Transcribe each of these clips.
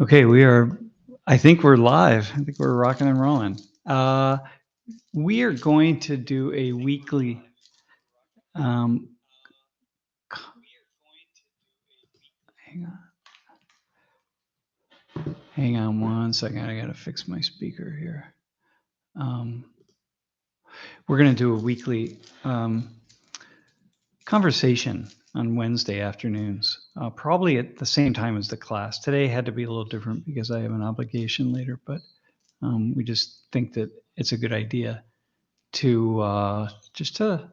Okay, I think we're live. I think we're rocking and rolling. We are going to do a weekly, um, hang on, hang on one second. I got to fix my speaker here. We're going to do a weekly conversation on Wednesday afternoons, probably at the same time as the class. Today had to be a little different because I have an obligation later, but we just think that it's a good idea to just to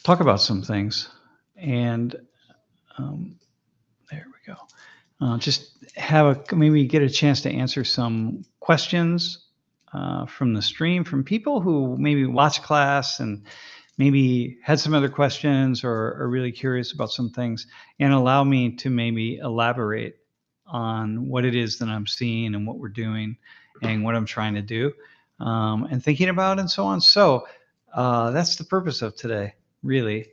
talk about some things. And there we go. Just maybe get a chance to answer some questions from the stream from people who maybe watch class and maybe had some other questions or are really curious about some things, and allow me to maybe elaborate on what it is that I'm seeing and what we're doing and what I'm trying to do and thinking about and so on. So that's the purpose of today, really.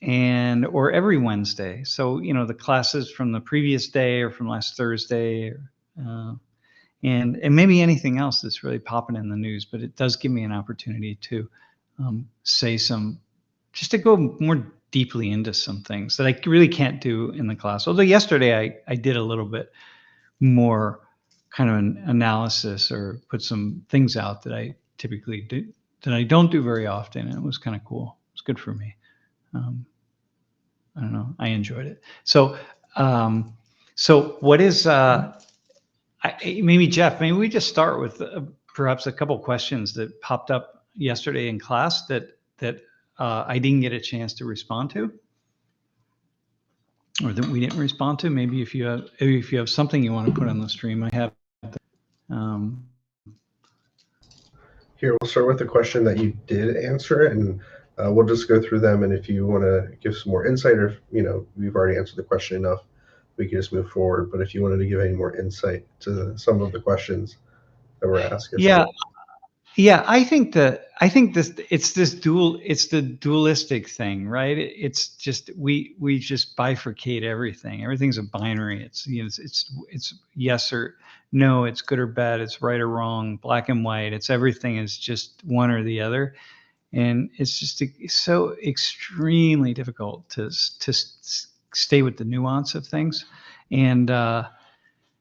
Or every Wednesday. So, the classes from the previous day or from last Thursday, and maybe anything else that's really popping in the news. But it does give me an opportunity to just to go more deeply into some things that I really can't do in the class. Although yesterday I did a little bit more kind of an analysis or put some things out that I typically do that I don't do very often, and it was kind of cool. It was good for me. I don't know. I enjoyed it. So what is maybe Jeff? Maybe we just start with perhaps a couple questions that popped up yesterday in class that I didn't get a chance to respond to, or that we didn't respond to. Maybe if you have something you want to put on the stream, I have. Here, we'll start with the question that you did answer, and we'll just go through them. And if you want to give some more insight, or we've already answered the question enough, we can just move forward. But if you wanted to give any more insight to some of the questions that were asked, yeah, I think it's the dualistic thing, right? It's just we just bifurcate everything. Everything's a binary. It's yes or no, it's good or bad, it's right or wrong, black and white. It's everything is just one or the other. And it's just so extremely difficult to stay with the nuance of things. And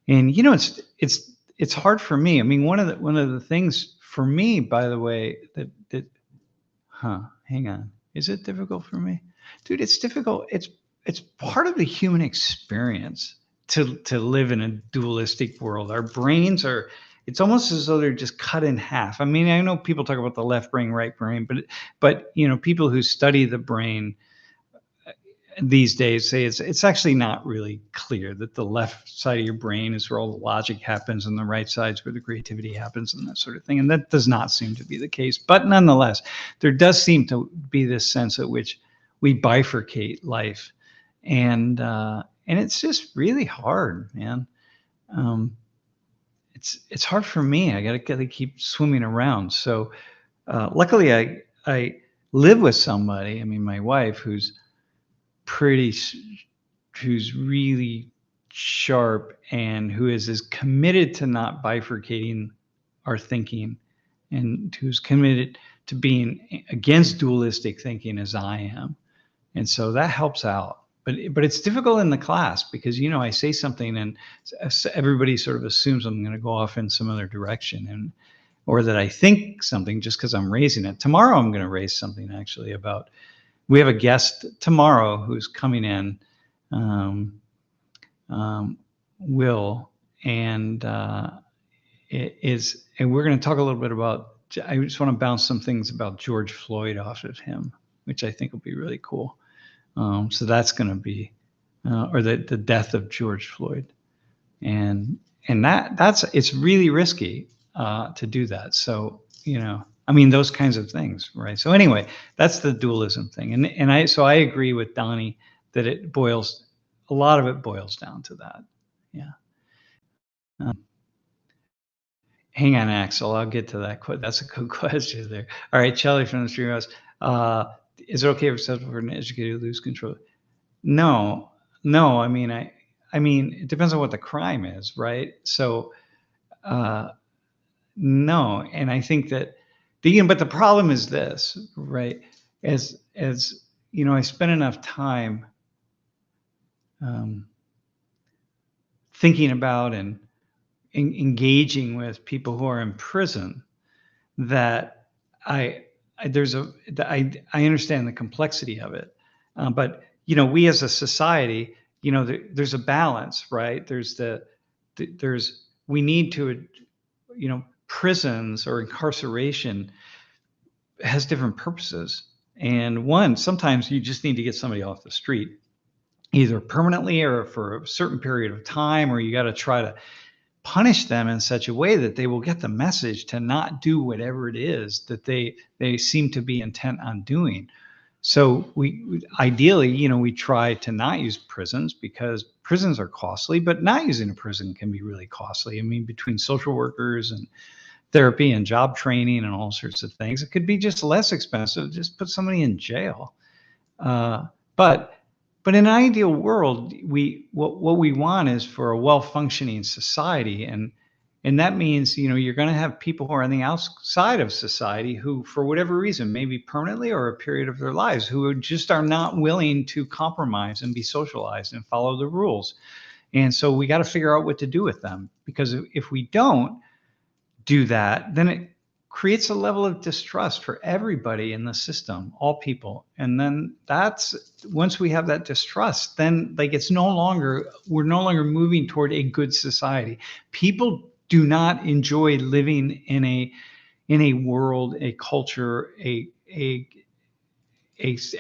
it's hard for me. I mean, one of the things for me, by the way, hang on. Is it difficult for me? Dude, it's difficult. It's part of the human experience to live in a dualistic world. Our brains it's almost as though they're just cut in half. I mean, I know people talk about the left brain, right brain, but people who study the brain these days say it's actually not really clear that the left side of your brain is where all the logic happens and the right side's where the creativity happens and that sort of thing. And that does not seem to be the case. But nonetheless, there does seem to be this sense at which we bifurcate life. And it's just really hard, man. It's hard for me. I gotta keep swimming around. So luckily I live with somebody, I mean, my wife, who's really sharp and who is as committed to not bifurcating our thinking, and who's committed to being against dualistic thinking as I am. And so that helps out. But it's difficult in the class because, I say something and everybody sort of assumes I'm going to go off in some other direction, or that I think something just because I'm raising it. Tomorrow I'm going to raise something actually about. We have a guest tomorrow who's coming in, Will, and we're going to talk a little bit about. I just want to bounce some things about George Floyd off of him, which I think will be really cool. So that's going to be, or the death of George Floyd, and it's really risky to do that. So I mean, those kinds of things, right? So anyway, that's the dualism thing. And I agree with Donnie that a lot of it boils down to that. Yeah. Hang on, Axel. I'll get to that. That's a good question there. All right, Charlie from the stream house. Is it okay for an educator to lose control? No. I mean, I mean, it depends on what the crime is, right? So, no, and I think that but the problem is this, right? As I spent enough time um, thinking about and engaging with people who are in prison that I, I understand the complexity of it, but we as a society, there's a balance, right? There's we need to, prisons or incarceration has different purposes, and one sometimes you just need to get somebody off the street, either permanently or for a certain period of time, or you got to try to punish them in such a way that they will get the message to not do whatever it is that they seem to be intent on doing. So we ideally, we try to not use prisons because prisons are costly, but not using a prison can be really costly. I mean, between social workers and therapy and job training and all sorts of things, it could be just less expensive. Just put somebody in jail. Uh, but but in an ideal world, what we want is for a well-functioning society, and that means you're going to have people who are on the outside of society who, for whatever reason, maybe permanently or a period of their lives, who just are not willing to compromise and be socialized and follow the rules. And so we got to figure out what to do with them, because if we don't do that, then it creates a level of distrust for everybody in the system, all people. And then once we have that distrust, then we're no longer moving toward a good society. People do not enjoy living in a world, a culture, a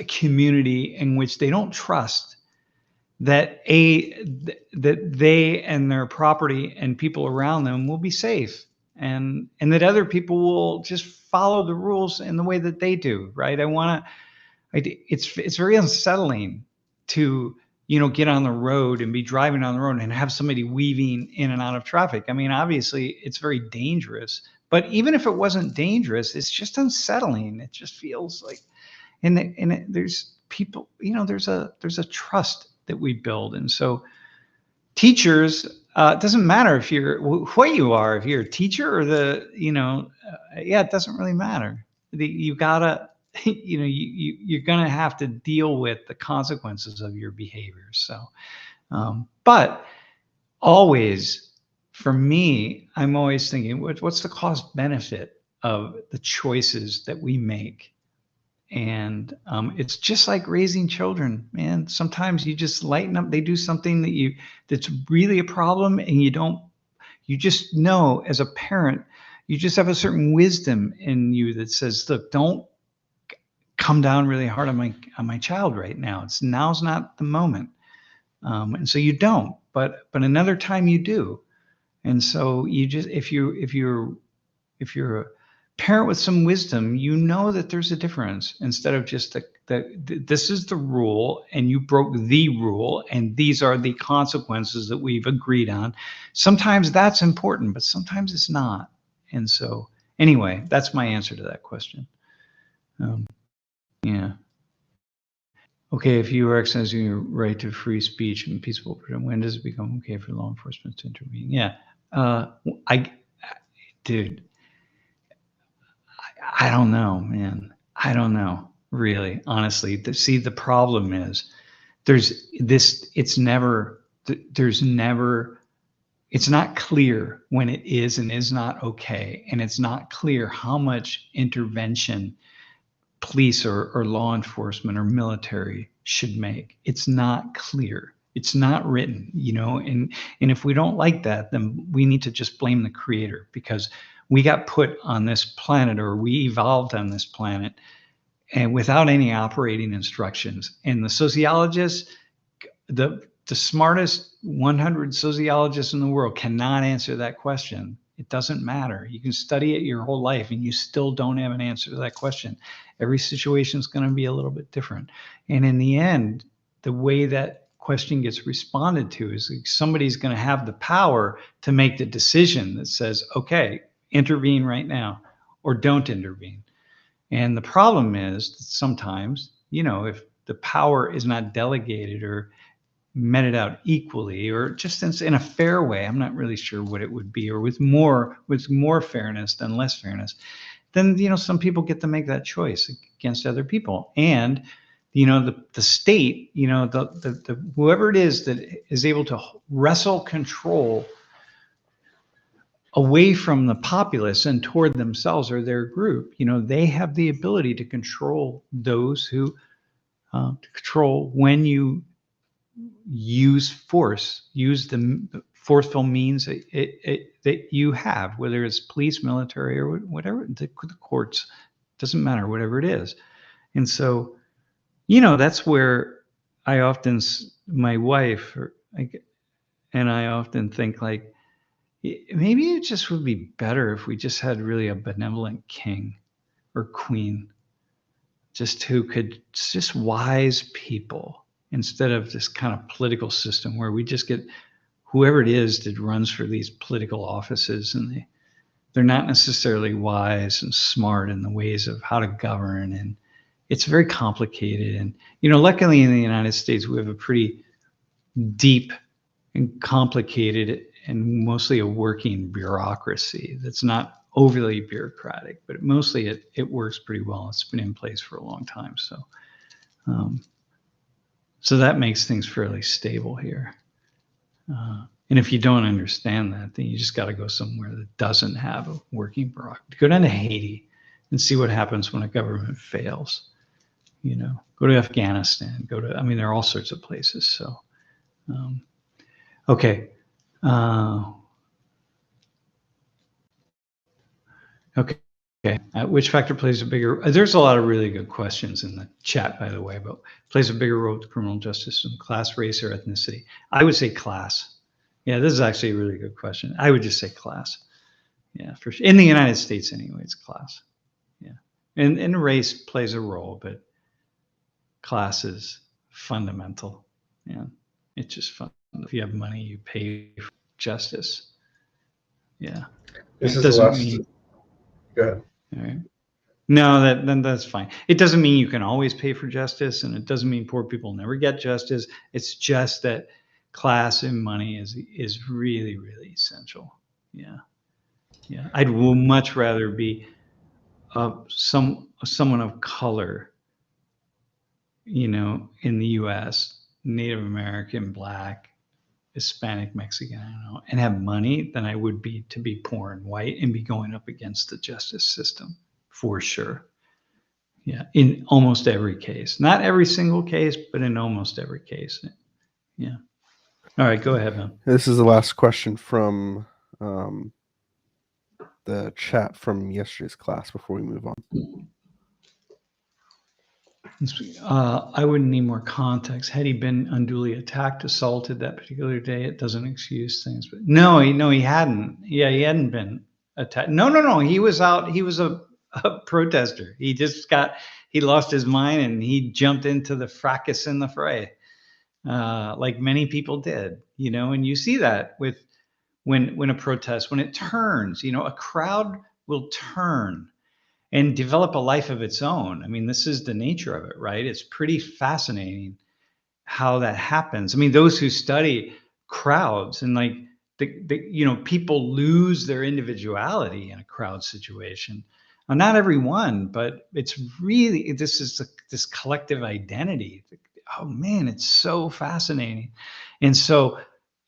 community in which they don't trust that that they and their property and people around them will be safe, and that other people will just follow the rules in the way that they do, right? It's very unsettling to get on the road and be driving on the road and have somebody weaving in and out of traffic. I mean, obviously it's very dangerous, but even if it wasn't dangerous, it's just unsettling. It just feels like, there's people, there's a trust that we build. And so teachers, it doesn't matter if you're what you are, if you're a teacher or it doesn't really matter. You gotta, you're gonna have to deal with the consequences of your behavior. So, but always, for me, I'm always thinking, what's the cost benefit of the choices that we make? And it's just like raising children, man. Sometimes you just lighten up. They do something that's really a problem, and you just know as a parent, you just have a certain wisdom in you that says, look, don't come down really hard on my child right now. Now's not the moment. And so you don't, but another time you do. And so you just, if you're a parent with some wisdom, that there's a difference, instead of just this is the rule and you broke the rule and these are the consequences that we've agreed on. Sometimes that's important, but sometimes it's not. And so anyway, that's my answer to that question. Yeah. Okay, if you are exercising your right to free speech and peaceful freedom, when does it become okay for law enforcement to intervene? Yeah. Dude, I don't know, man. I don't know, really, honestly. The problem is it's not clear when it is and is not okay. And it's not clear how much intervention police or law enforcement or military should make. It's not clear. It's not written, and if we don't like that, then we need to just blame the creator, because we got put on this planet, or we evolved on this planet, and without any operating instructions. And the sociologists, the smartest 100 sociologists in the world cannot answer that question. It doesn't matter. You can study it your whole life and you still don't have an answer to that question. Every situation is going to be a little bit different. And in the end, the way that question gets responded to is somebody's going to have the power to make the decision that says, okay, intervene right now, or don't intervene. And the problem is that sometimes, if the power is not delegated, or meted out equally, or just in a fair way, I'm not really sure what it would be, or with more fairness than less fairness, then some people get to make that choice against other people. And the state, the whoever it is that is able to wrestle control away from the populace and toward themselves or their group, they have the ability to control those who to control when you use force, use the forceful means that you have, whether it's police, military, or whatever, the courts, doesn't matter, whatever it is. And so, that's where my wife and I often think, like, maybe it just would be better if we just had really a benevolent king or queen, just wise people, instead of this kind of political system where we just get whoever it is that runs for these political offices, and they're not necessarily wise and smart in the ways of how to govern, and it's very complicated. And luckily in the United States, we have a pretty deep and complicated and mostly a working bureaucracy that's not overly bureaucratic, but mostly it works pretty well. It's been in place for a long time, so that makes things fairly stable here. And if you don't understand that, then you just got to go somewhere that doesn't have a working bureaucracy. Go down to Haiti and see what happens when a government fails. Go to Afghanistan. There are all sorts of places. So, okay. Okay. Which factor plays a bigger? There's a lot of really good questions in the chat, by the way, but plays a bigger role to criminal justice system: class, race, or ethnicity? I would say class. Yeah, this is actually a really good question. I would just say class. Yeah, for sure. In the United States, anyway, it's class. Yeah, and race plays a role, but class is fundamental. Yeah, it's just fun. If you have money, you pay for justice. Yeah. This is the last. Go ahead. All right. No, then that's fine. It doesn't mean you can always pay for justice, and it doesn't mean poor people never get justice. It's just that class and money is really, really essential. Yeah. I'd much rather be someone of color, in the U.S., Native American, Black, Hispanic, Mexican, I don't know, and have money than I would be to be poor and white and be going up against the justice system, for sure. Yeah, in almost every case. Not every single case, but in almost every case. Yeah. All right, go ahead, man. This is the last question from the chat from yesterday's class before we move on. I would need more context. Had he been unduly attacked, assaulted that particular day, it doesn't excuse things. But no, he hadn't. Yeah, he hadn't been attacked. No. He was out. He was a protester. He lost his mind and he jumped into the fracas in the fray, like many people did. And you see that with when a protest, when it turns, a crowd will turn and develop a life of its own. This is the nature of it, right? It's pretty fascinating how that happens. Those who study crowds and people lose their individuality in a crowd situation. Not everyone, but it's really, this collective identity. Oh man, it's so fascinating. And so,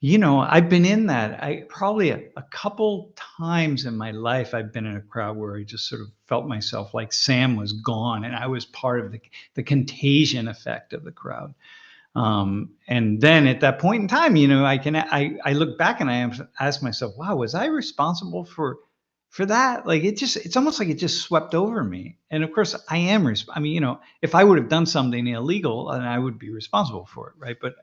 I've been in that. I probably a couple times in my life, I've been in a crowd where I just sort of felt myself like Sam was gone and I was part of the contagion effect of the crowd. And then at that point in time, I look back and I ask myself, wow, was I responsible for that? Like it's almost like it just swept over me. And of course I am, if I would have done something illegal, then I would be responsible for it. Right. But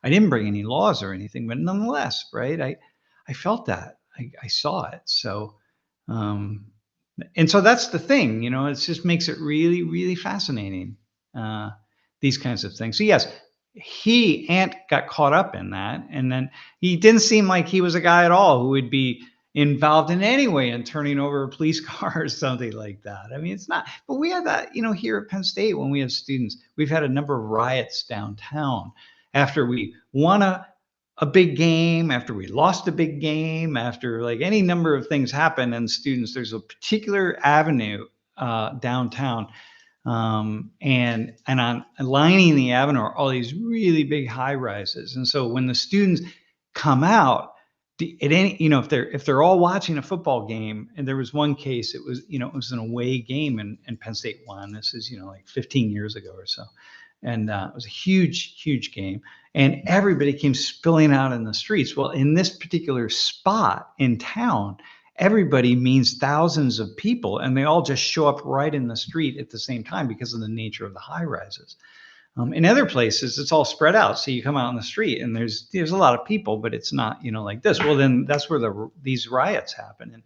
I didn't bring any laws or anything, but nonetheless, right. I felt that I saw it. So, and so that's the thing, it just makes it really, really fascinating. These kinds of things. So yes, Ant got caught up in that. And then he didn't seem like he was a guy at all who would be involved in any way in turning over a police car or something like that. It's not, but we have that, here at Penn State, when we have students, we've had a number of riots downtown after we won a big game, after we lost a big game, after like any number of things happen, and students, there's a particular avenue downtown, and on lining the avenue are all these really big high rises. And so when the students come out, at any, if they're all watching a football game, and there was one case, it was an away game, and Penn State won. This is like 15 years ago or so, and it was a huge game, and everybody came spilling out in the streets. Well, in this particular spot in town, everybody means thousands of people, and they all just show up right in the street at the same time because of the nature of the high rises. In other places, it's all spread out. So you come out on the street and there's a lot of people, but it's not, like this. Well, then that's where these riots happen. And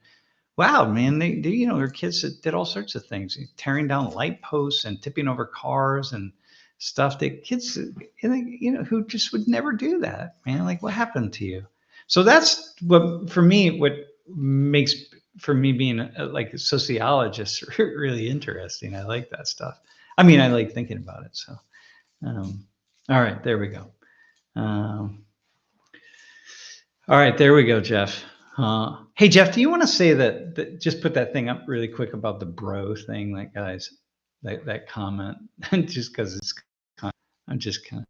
wow, man, they their kids that did all sorts of things, tearing down light posts and tipping over cars and stuff. That kids, who just would never do that, man. Like, what happened to you? So that's what makes for me being like a sociologist really interesting. I like that stuff. I mean, I like thinking about it. So. All right, there we go. All right, there we go, Jeff. Hey, Jeff, do you want to say that just put that thing up really quick about the bro thing, that comment, just because I'm just kind of,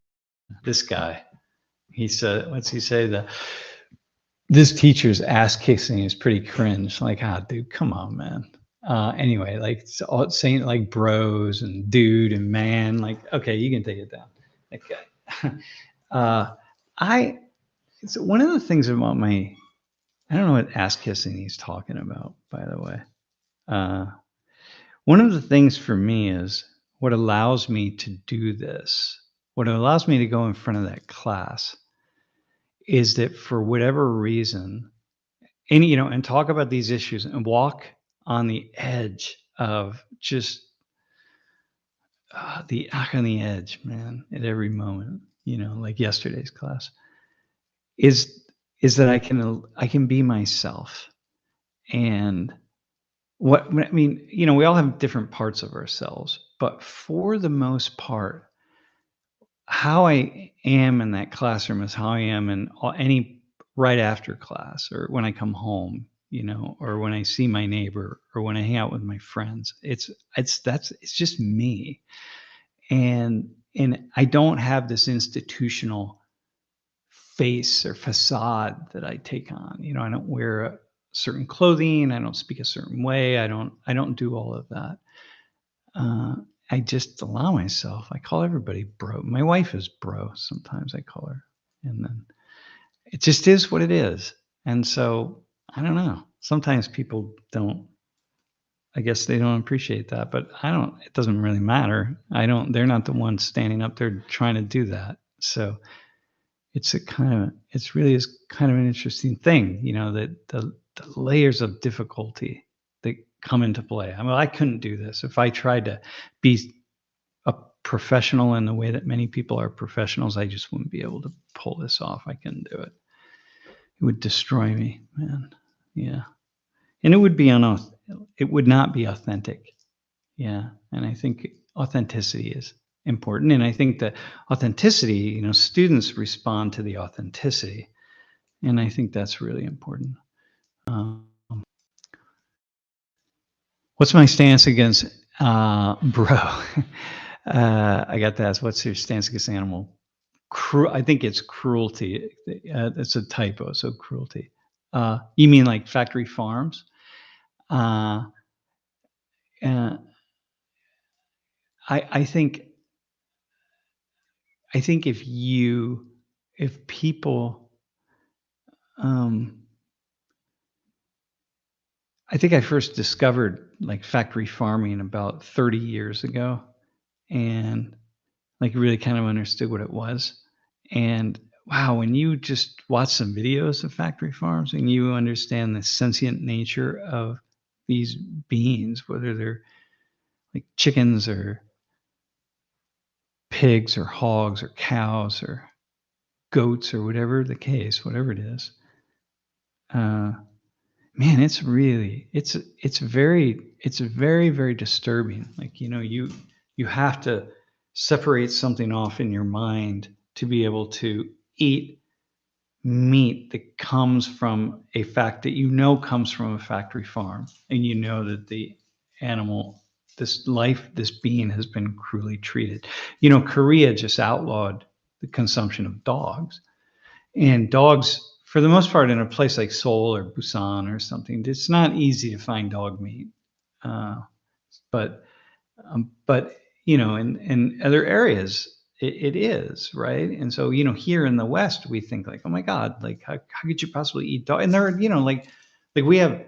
this guy, he said, what's he say? This teacher's ass kissing is pretty cringe. Like, dude, come on, man. Anyway, like saying like bros and dude and man, like, okay, you can take it down. Okay. So one of the things about I don't know what ass kissing he's talking about, by the way. One of the things for me is what allows me to do this, what allows me to go in front of that class is that for whatever reason, and talk about these issues and walk on the edge of just on the edge, man, at every moment, like yesterday's class, is that I can be myself. And we all have different parts of ourselves, but for the most part, how I am in that classroom is how I am in any right after class, or when I come home, or when I see my neighbor, or when I hang out with my friends. It's just me. And I don't have this institutional face or facade that I take on. I don't wear certain clothing. I don't speak a certain way. I don't do all of that. I just allow myself. I call everybody bro. My wife is bro. Sometimes I call her, and then it just is what it is. And so I don't know. Sometimes people don't. I guess they don't appreciate that, but it doesn't really matter. They're not the ones standing up there trying to do that. So it's really is kind of an interesting thing, that the layers of difficulty that come into play. I mean, I couldn't do this if I tried to be a professional in the way that many people are professionals. I just wouldn't be able to pull this off. I couldn't do it. It would destroy me, man. Yeah. And it would not be authentic. Yeah. And I think authenticity is important. And I think that authenticity, students respond to the authenticity. And I think that's really important. What's my stance against, bro? I got to ask, what's your stance against animal? I think it's cruelty. It's a typo, so cruelty. You mean like factory farms? I think if people, I think I first discovered like factory farming about 30 years ago, and like really kind of understood what it was. And wow, when you just watch some videos of factory farms and you understand the sentient nature of these beings, whether they're like chickens or pigs or hogs or cows or goats or whatever the case, whatever it is, man, it's very, very disturbing. Like, you have to separate something off in your mind to be able to eat meat that comes from a fact that comes from a factory farm, and that the animal, this being has been cruelly treated. Korea just outlawed the consumption of dogs, and dogs, for the most part, in a place like Seoul or Busan or something, it's not easy to find dog meat. But in other areas, it is, right. And so, here in the West, we think like, oh my God, like how could you possibly eat dog? And there, like we have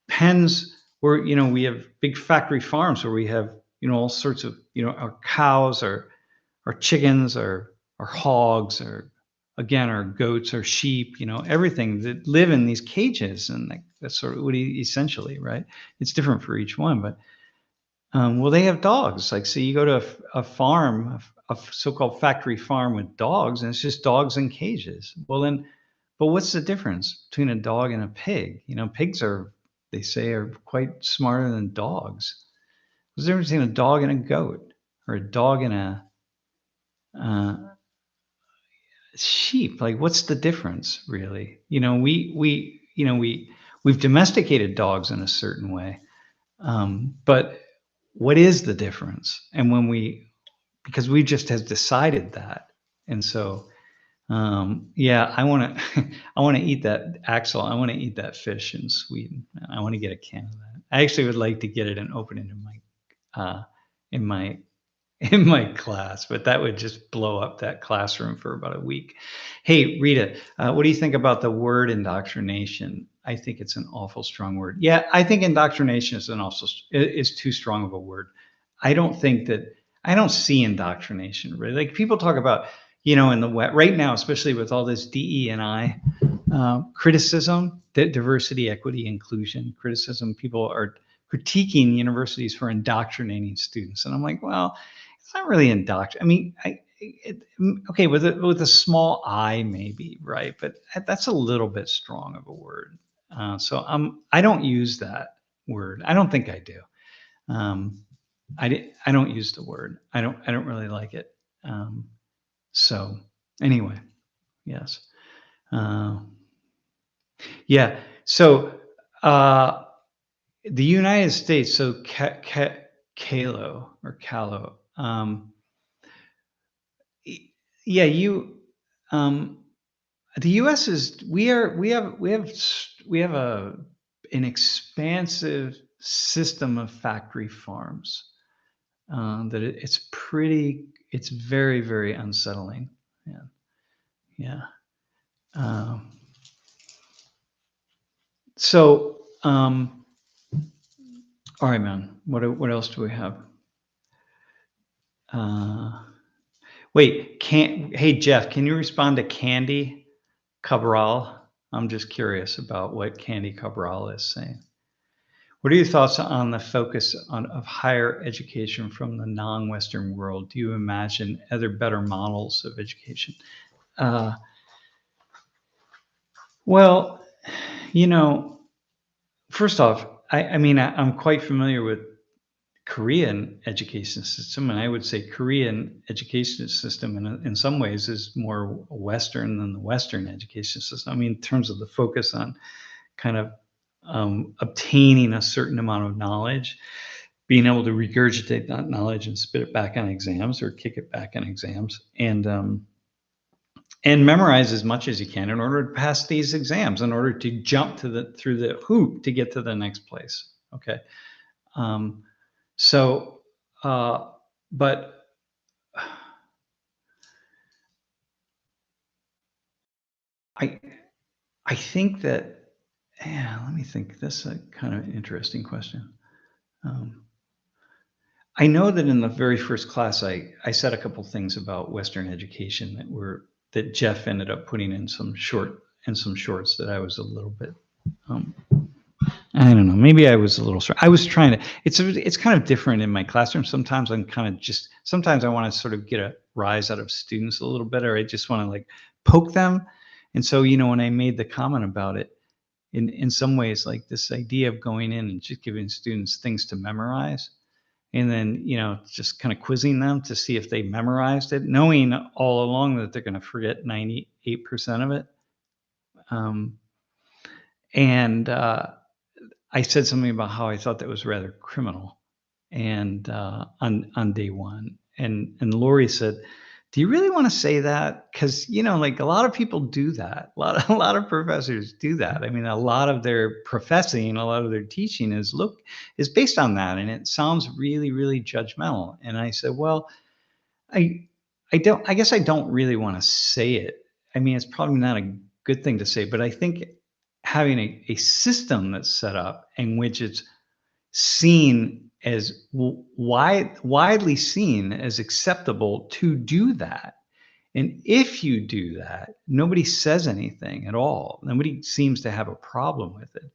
pens where, we have big factory farms where we have, all sorts of, our cows, our chickens, our hogs, or again, our goats, our sheep, everything that live in these cages. And that's sort of what essentially, right. It's different for each one, but well, they have dogs. Like, so you go to a farm, a so-called factory farm with dogs, and it's just dogs in cages. Well, then, but what's the difference between a dog and a pig? Pigs they say, are quite smarter than dogs. What's the difference between a dog and a goat, or a dog and a sheep? Like, what's the difference, really? We've domesticated dogs in a certain way, but what is the difference? And because we just have decided that. And so, yeah, I want to eat that, Axel. I want to eat that fish in Sweden. I want to get a can of that. I actually would like to get it and open it in my class, but that would just blow up that classroom for about a week. Hey, Rita, what do you think about the word indoctrination? I think it's an awful strong word. Yeah, I think indoctrination is too strong of a word. I don't see indoctrination really. Like, people talk about, in the West right now, especially with all this DE&I criticism, diversity, equity, inclusion criticism. People are critiquing universities for indoctrinating students, and I'm like, well, it's not really indoctrinating. I mean, okay, with a small I, maybe, right? But that's a little bit strong of a word. So I don't use that word. I don't think I do. I don't use the word. I don't really like it. So anyway, yes. Yeah. So the United States. So Calo or Calo. Yeah. The U.S. we have an expansive system of factory farms that it's very, very unsettling. Yeah. So, all right, man. What else do we have? Wait, hey Jeff, can you respond to Candy Cabral? I'm just curious about what Candy Cabral is saying. What are your thoughts on the focus of higher education from the non-Western world? Do you imagine other better models of education? Well, first off, I mean, I'm quite familiar with Korean education system, and I would say Korean education system in some ways is more Western than the Western education system. I mean, in terms of the focus on kind of obtaining a certain amount of knowledge, being able to regurgitate that knowledge and spit it back on exams or kick it back on exams, and memorize as much as you can in order to pass these exams, in order to jump through the hoop to get to the next place. Okay. So, but I think that, yeah, let me think. This is a kind of interesting question. I know that in the very first class, I said a couple things about Western education that Jeff ended up putting in some shorts that I was a little bit, I don't know. Maybe I was a little strong. I was trying to. It's kind of different in my classroom. Sometimes sometimes I want to sort of get a rise out of students a little bit, or I just want to like poke them. And so, when I made the comment about it, in some ways, like this idea of going in and just giving students things to memorize, and then, just kind of quizzing them to see if they memorized it, knowing all along that they're going to forget 98% of it. And I said something about how I thought that was rather criminal, and on day one, and Lori said, "Do you really want to say that? Because like a lot of people do that. A lot of professors do that. I mean, a lot of their professing, a lot of their teaching is based on that, and it sounds really, really judgmental." And I said, "Well, I I guess I don't really want to say it. I mean, it's probably not a good thing to say, but I think having a system that's set up in which it's seen as widely seen as acceptable to do that. And if you do that, nobody says anything at all. Nobody seems to have a problem with it.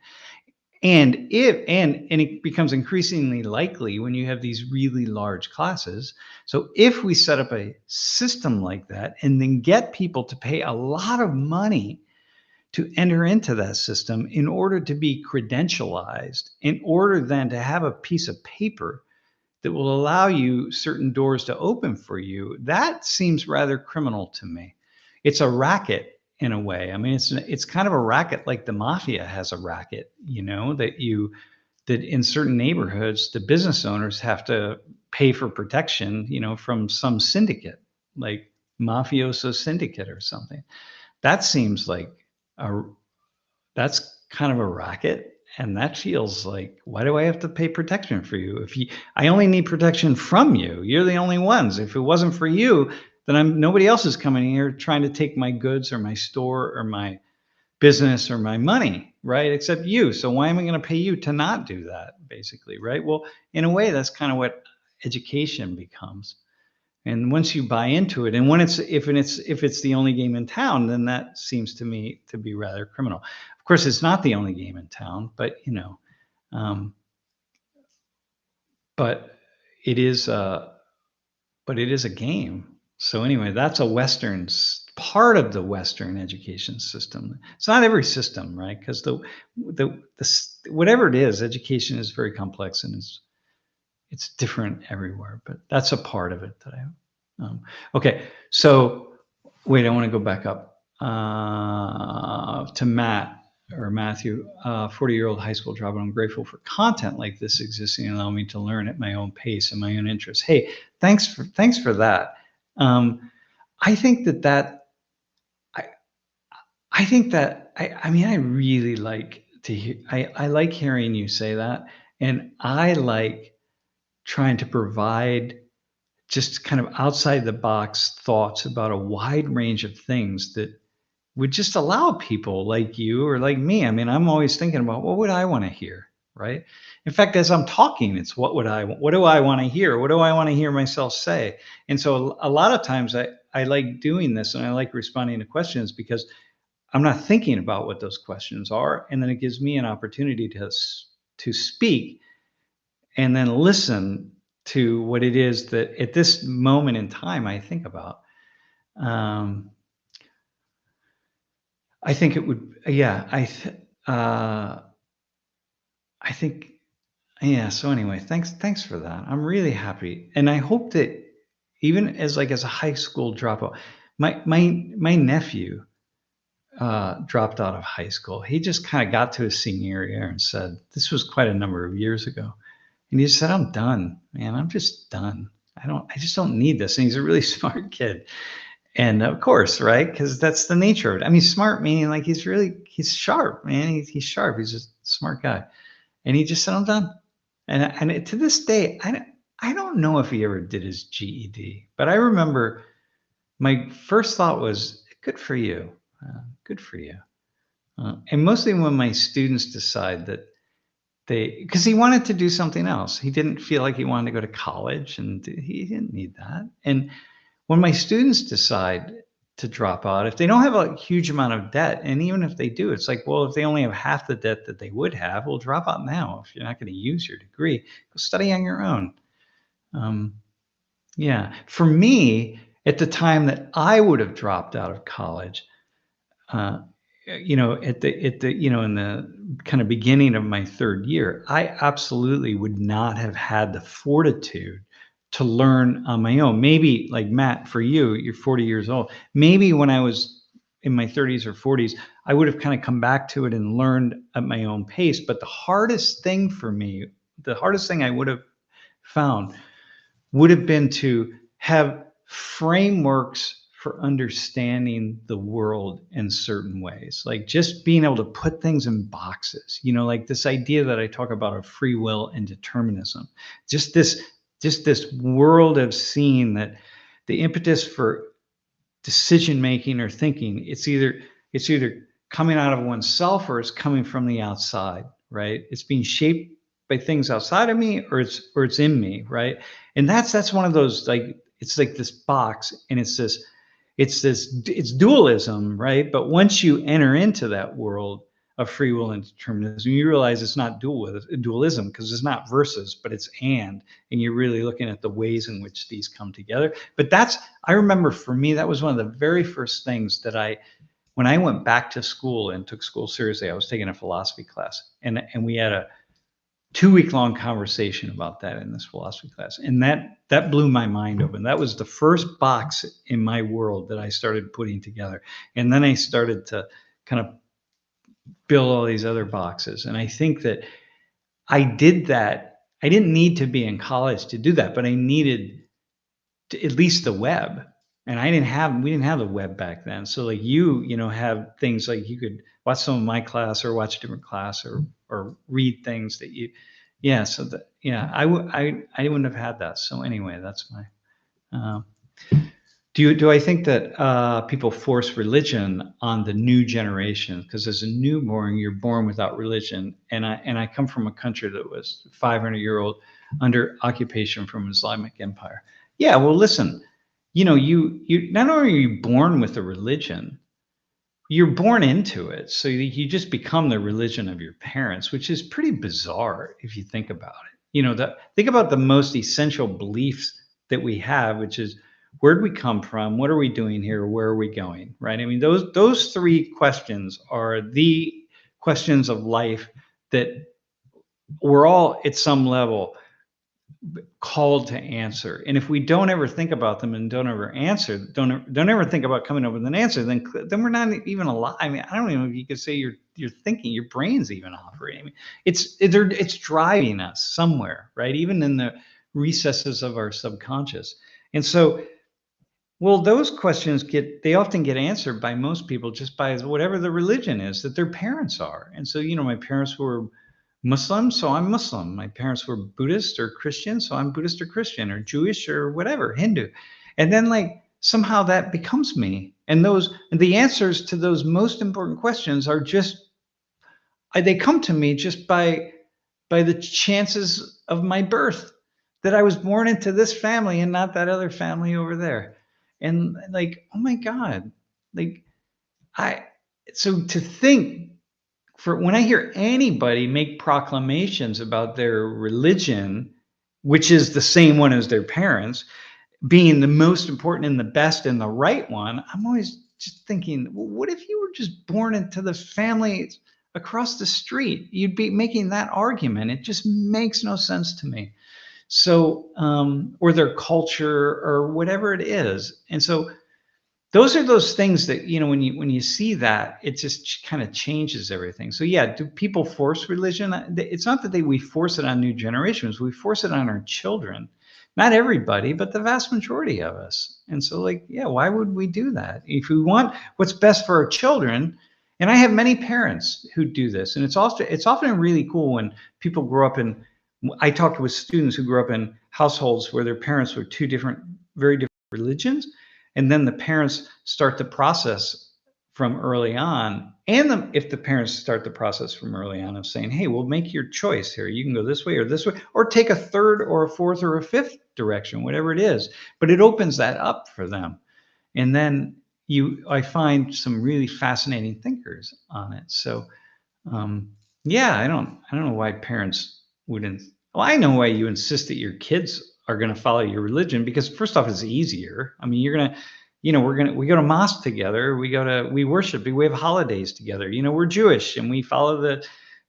And it becomes increasingly likely when you have these really large classes. So if we set up a system like that and then get people to pay a lot of money to enter into that system in order to be credentialized, in order then to have a piece of paper that will allow you certain doors to open for you, that seems rather criminal to me. It's a racket in a way. I mean, it's kind of a racket like the mafia has a racket, that in certain neighborhoods, the business owners have to pay for protection, from some syndicate, like mafioso syndicate or something. That seems like a that's kind of a racket. And that feels like, why do I have to pay protection for you? I only need protection from you. You're the only ones. If it wasn't for you, then nobody else is coming here trying to take my goods or my store or my business or my money, right? Except you. So why am I going to pay you to not do that, basically, right? Well, in a way, that's kind of what education becomes. And once you buy into it, and if it's the only game in town, then that seems to me to be rather criminal. Of course, it's not the only game in town, but um, but it is a game. So anyway, that's part of the Western education system. It's not every system, right? Because whatever it is, education is very complex and it's different everywhere. But that's a part of it that okay. So wait, I want to go back up to Matthew, 40-year-old high school dropout. I'm grateful for content like this existing and allowing me to learn at my own pace and my own interests. Hey, thanks for that. I think I mean, I really like to hear, I like hearing you say that. And I like trying to provide just kind of outside the box thoughts about a wide range of things that would just allow people like you or like me. I mean, I'm always thinking about what would I want to hear, right? In fact, as I'm talking, it's what do I want to hear? What do I want to hear myself say? And so a lot of times I like doing this and I like responding to questions because I'm not thinking about what those questions are. And then it gives me an opportunity to speak and then listen to what it is that at this moment in time I think about. I think it would, yeah. I think, yeah. So anyway, thanks for that. I'm really happy, and I hope that even as a high school dropout, my nephew dropped out of high school. He just kind of got to his senior year and said, this was quite a number of years ago. And he just said, I'm done, man. I'm just done. I just don't need this. And he's a really smart kid. And of course, right? Because that's the nature of it. I mean, smart meaning like he's sharp, man. He's sharp. He's a smart guy. And he just said, I'm done. And to this day, I don't know if he ever did his GED, but I remember my first thought was, good for you. Good for you. And mostly when my students decide that because he wanted to do something else. He didn't feel like he wanted to go to college and he didn't need that. And when my students decide to drop out, if they don't have a huge amount of debt, and even if they do, it's like, well, if they only have half the debt that they would have, well, drop out now. If you're not going to use your degree, go study on your own. Yeah. For me, at the time that I would have dropped out of college, in the kind of beginning of my third year, I absolutely would not have had the fortitude to learn on my own. Maybe like Matt, for you, you're 40 years old. Maybe when I was in my 30s or 40s, I would have kind of come back to it and learned at my own pace. But the hardest thing for me, the hardest thing I would have found would have been to have frameworks for understanding the world in certain ways, like just being able to put things in boxes, like this idea that I talk about of free will and determinism, just this world of seeing that the impetus for decision making or thinking, it's either coming out of oneself or it's coming from the outside, right? It's being shaped by things outside of me, or it's in me, right? And that's one of those, like, it's like this box, and it's dualism, right? But once you enter into that world of free will and determinism, you realize it's not dualism, because it's not versus, but it's and you're really looking at the ways in which these come together. But I remember for me, that was one of the very first things that when I went back to school and took school seriously, I was taking a philosophy class, and we had a 2-week-long conversation about that in this philosophy class. And that blew my mind open. That was the first box in my world that I started putting together. And then I started to kind of build all these other boxes. And I think that I did that. I didn't need to be in college to do that, but I needed at least the web. And we didn't have the web back then. So like you have things like you could watch some of my class or watch a different class or read things that I wouldn't have had that. So anyway, that's my, do I think that people force religion on the new generation? Because as a newborn, you're born without religion. And I come from a country that was 500-year-old under occupation from Islamic Empire. Yeah, well, listen, you not only are you born with a religion, you're born into it. So you just become the religion of your parents, which is pretty bizarre if you think about it. Think about the most essential beliefs that we have, which is, where'd we come from? What are we doing here? Where are we going? Right? I mean, those three questions are the questions of life that we're all at some level called to answer. And if we don't ever think about them and don't ever answer, don't ever think about coming up with an answer, then we're not even alive. I mean, I don't even know if you could say you're thinking, your brain's even operating. I mean, it's driving us somewhere, right? Even in the recesses of our subconscious. And so, well, those questions they often get answered by most people just by whatever the religion is that their parents are. And so, my parents were Muslim, so I'm Muslim. My parents were Buddhist or Christian, so I'm Buddhist or Christian, or Jewish or whatever, Hindu. And then like somehow that becomes me. And the answers to those most important questions are they come to me just by the chances of my birth, that I was born into this family and not that other family over there. And like, oh my God, so to think, for when I hear anybody make proclamations about their religion, which is the same one as their parents, being the most important and the best and the right one, I'm always just thinking, well, what if you were just born into the family across the street? You'd be making that argument. It just makes no sense to me. So, or their culture or whatever it is. And so those are those things that, when you see that, it just kind of changes everything. So yeah, do people force religion? It's not that we force it on new generations. We force it on our children. Not everybody, but the vast majority of us. And so why would we do that? If we want what's best for our children, and I have many parents who do this, and it's often really cool when people grow up I talked with students who grew up in households where their parents were very different religions. And then the parents start the process from early on. And if the parents start the process from early on of saying, hey, well, make your choice here. You can go this way, or take a third or a fourth or a fifth direction, whatever it is. But it opens that up for them. And then I find some really fascinating thinkers on it. So, I don't know why parents wouldn't. Well, I know why you insist that your kids are going to follow your religion, because first off, it's easier. I mean, we go to mosque together. We worship. We have holidays together. We're Jewish and we follow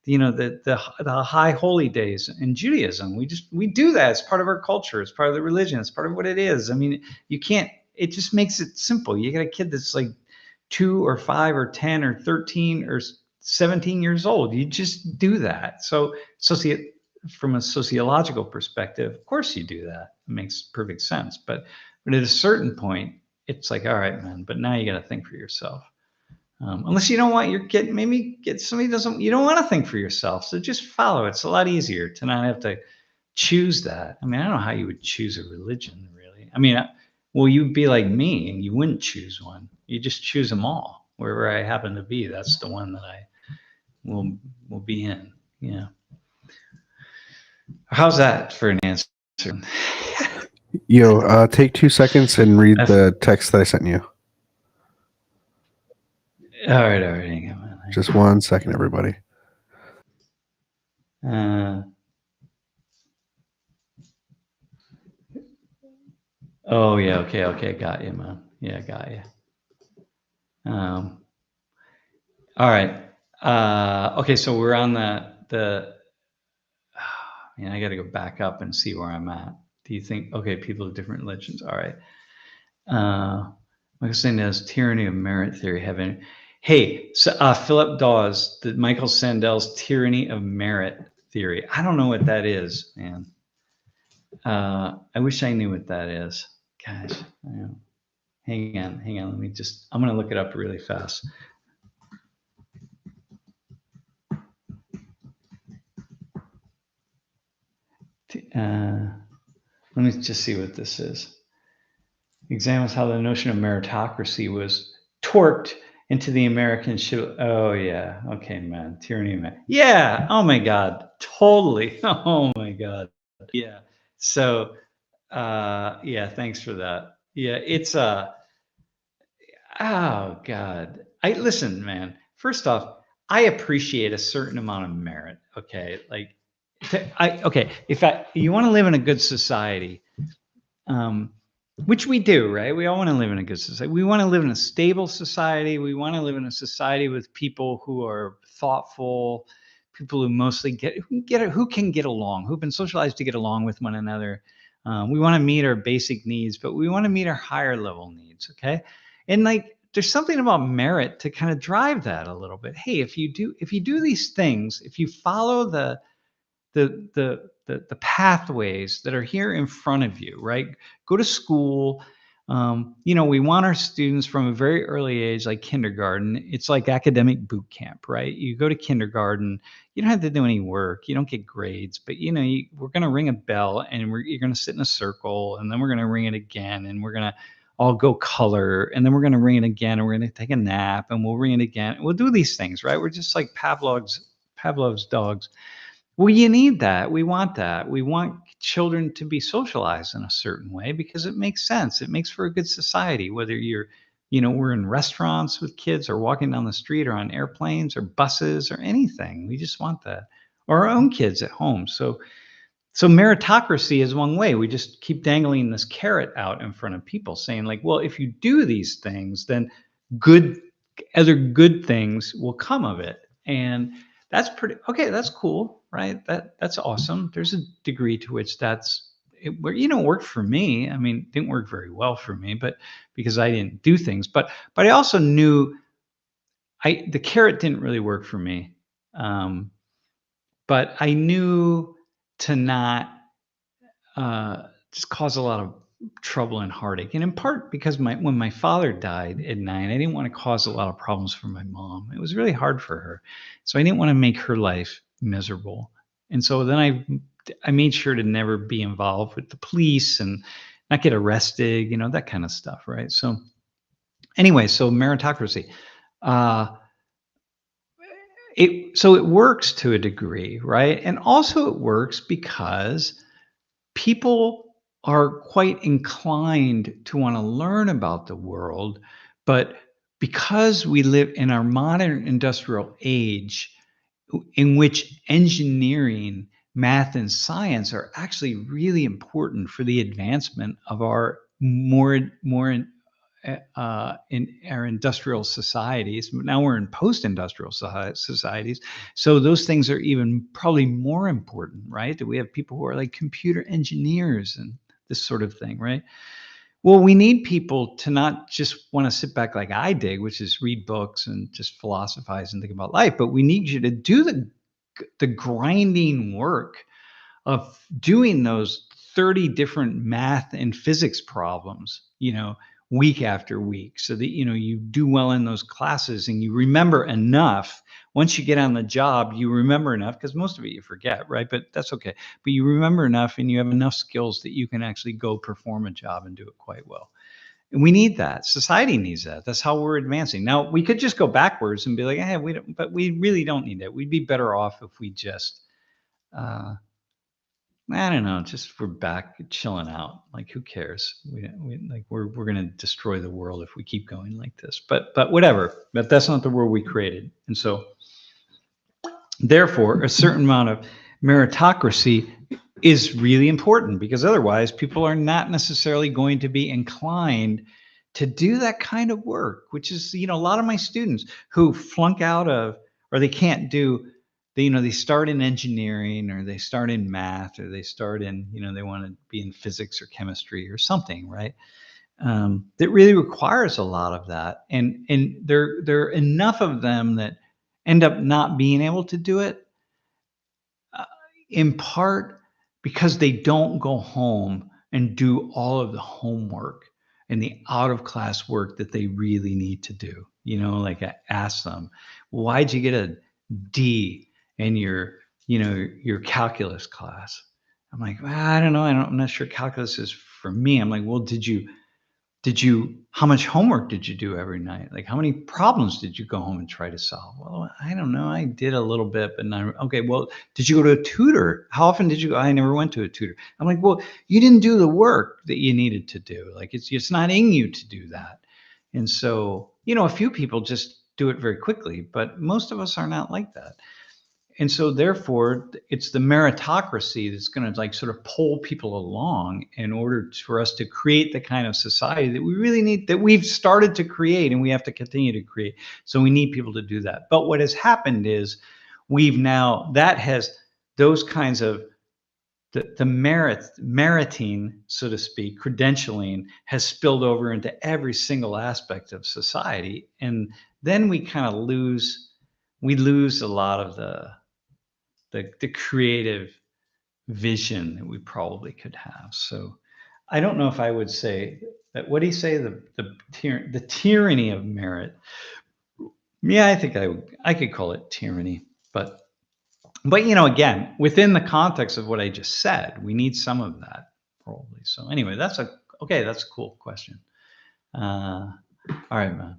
the high holy days in Judaism. We do that. It's part of our culture. It's part of the religion. It's part of what it is. I mean, you can't. It just makes it simple. You got a kid that's like 2 or 5 or 10 or 13 or 17 years old. You just do that. So from a sociological perspective, of course you do that. It makes perfect sense. But at a certain point, it's like, all right, man. But now you got to think for yourself. Unless you don't want your kid, maybe get somebody you don't want to think for yourself. So just follow. It's a lot easier to not have to choose that. I mean, I don't know how you would choose a religion, really. I mean, well, you'd be like me and you wouldn't choose one. You just choose them all. Wherever I happen to be, that's the one that I will be in. Yeah. How's that for an answer? Yo, take 2 seconds and read the text that I sent you. All right. Hang on. Just 1 second, everybody. Oh yeah, okay, got you, man. Yeah, got you. All right. Okay, so we're on the. Man, I got to go back up and see where I'm at. Do you think? Okay, people of different religions. All right. Michael Sandel's tyranny of merit theory. Hey, so Philip Dawes, Michael Sandel's tyranny of merit theory. I don't know what that is, man. I wish I knew what that is. Gosh, hang on. I'm going to look it up really fast. Let me just see what this is. Examines how the notion of meritocracy was torqued into the American oh yeah, okay, man, tyranny of merit. Yeah, oh my God, totally. Oh my God, yeah. So, yeah, thanks for that. Yeah, it's oh God. Listen, man. First off, I appreciate a certain amount of merit. Okay, like, if you want to live in a good society, which we do, right? We all want to live in a good society. We want to live in a stable society. We want to live in a society with people who are thoughtful, people who mostly who can get along, who've been socialized to get along with one another. We want to meet our basic needs, but we want to meet our higher level needs. Okay, and like there's something about merit to kind of drive that a little bit. Hey, if you do these things, if you follow the pathways that are here in front of you, right? Go to school. We want our students from a very early age, like kindergarten. It's like academic boot camp, right? You go to kindergarten, you don't have to do any work. You don't get grades, but we're going to ring a bell and you're going to sit in a circle, and then we're going to ring it again, and we're going to all go color, and then we're going to ring it again, and we're going to take a nap, and we'll ring it again. We'll do these things, right? We're just like Pavlov's dogs. Well, you need that. We want that. We want children to be socialized in a certain way because it makes sense. It makes for a good society, whether we're in restaurants with kids or walking down the street or on airplanes or buses or anything. We just want that. Or our own kids at home. So meritocracy is one way. We just keep dangling this carrot out in front of people saying like, well, if you do these things, then other good things will come of it. And that's okay. That's cool, right? That's awesome. There's a degree to which it worked for me. I mean, it didn't work very well for me, but because I didn't do things. But I also knew the carrot didn't really work for me. But I knew to not just cause a lot of trouble and heartache, and in part because when my father died at 9, I didn't want to cause a lot of problems for my mom. It was really hard for her, so I didn't want to make her life miserable. And so then I made sure to never be involved with the police and not get arrested, that kind of stuff, right? So anyway, so meritocracy, it works to a degree, right? And also it works because people are quite inclined to want to learn about the world, but because we live in our modern industrial age in which engineering, math, and science are actually really important for the advancement of our more in our industrial societies. Now we're in post-industrial societies. So those things are even probably more important, right? That we have people who are like computer engineers and this sort of thing, right? Well, we need people to not just want to sit back like I dig, which is read books and just philosophize and think about life, but we need you to do the grinding work of doing those 30 different math and physics problems, week after week, so that, you do well in those classes and you remember enough. Once you get on the job, you remember enough, because most of it you forget, right? But that's okay. But you remember enough and you have enough skills that you can actually go perform a job and do it quite well. And we need that. Society needs that. That's how we're advancing. Now, we could just go backwards and be like, hey, but we really don't need that. We'd be better off if we just, I don't know, just we're back chilling out. Like, who cares? We're going to destroy the world if we keep going like this. But whatever. But that's not the world we created. And so, therefore, a certain amount of meritocracy is really important, because otherwise people are not necessarily going to be inclined to do that kind of work, which is, a lot of my students who flunk out of, or they can't do, they start in engineering, or they start in math, or they start in, they want to be in physics or chemistry or something, right? That really requires a lot of that. And there are enough of them that end up not being able to do it, in part because they don't go home and do all of the homework and the out of class work that they really need to do. Like, I ask them, why'd you get a D in your calculus class? I'm like, well, I don't know. I'm not sure calculus is for me. I'm like, well, how much homework did you do every night? Like, how many problems did you go home and try to solve? Well, I don't know. I did a little bit, but not. Okay, well, did you go to a tutor? How often did you go? I never went to a tutor. I'm like, well, you didn't do the work that you needed to do. Like, it's not in you to do that. And so, a few people just do it very quickly, but most of us are not like that. And so therefore, it's the meritocracy that's going to sort of pull people along in order for us to create the kind of society that we really need, that we've started to create, and we have to continue to create. So we need people to do that. But what has happened is those kinds of the meriting, so to speak, credentialing has spilled over into every single aspect of society. And then we kind of lose a lot of the creative vision that we probably could have. So I don't know if I would say that. What do you say? The tyranny of merit. Yeah, I think I could call it tyranny, but again, within the context of what I just said, we need some of that probably. So anyway, that's a cool question. All right, man.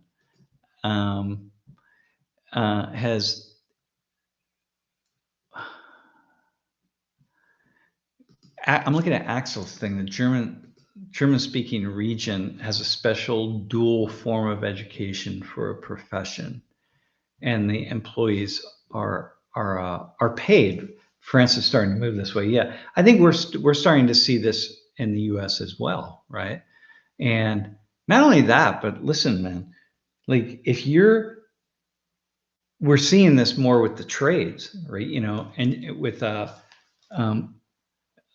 I'm looking at Axel's thing. The German-speaking region has a special dual form of education for a profession, and the employees are paid. France is starting to move this way. Yeah, I think we're starting to see this in the U.S. as well, right? And not only that, but listen, man, like we're seeing this more with the trades, right? And with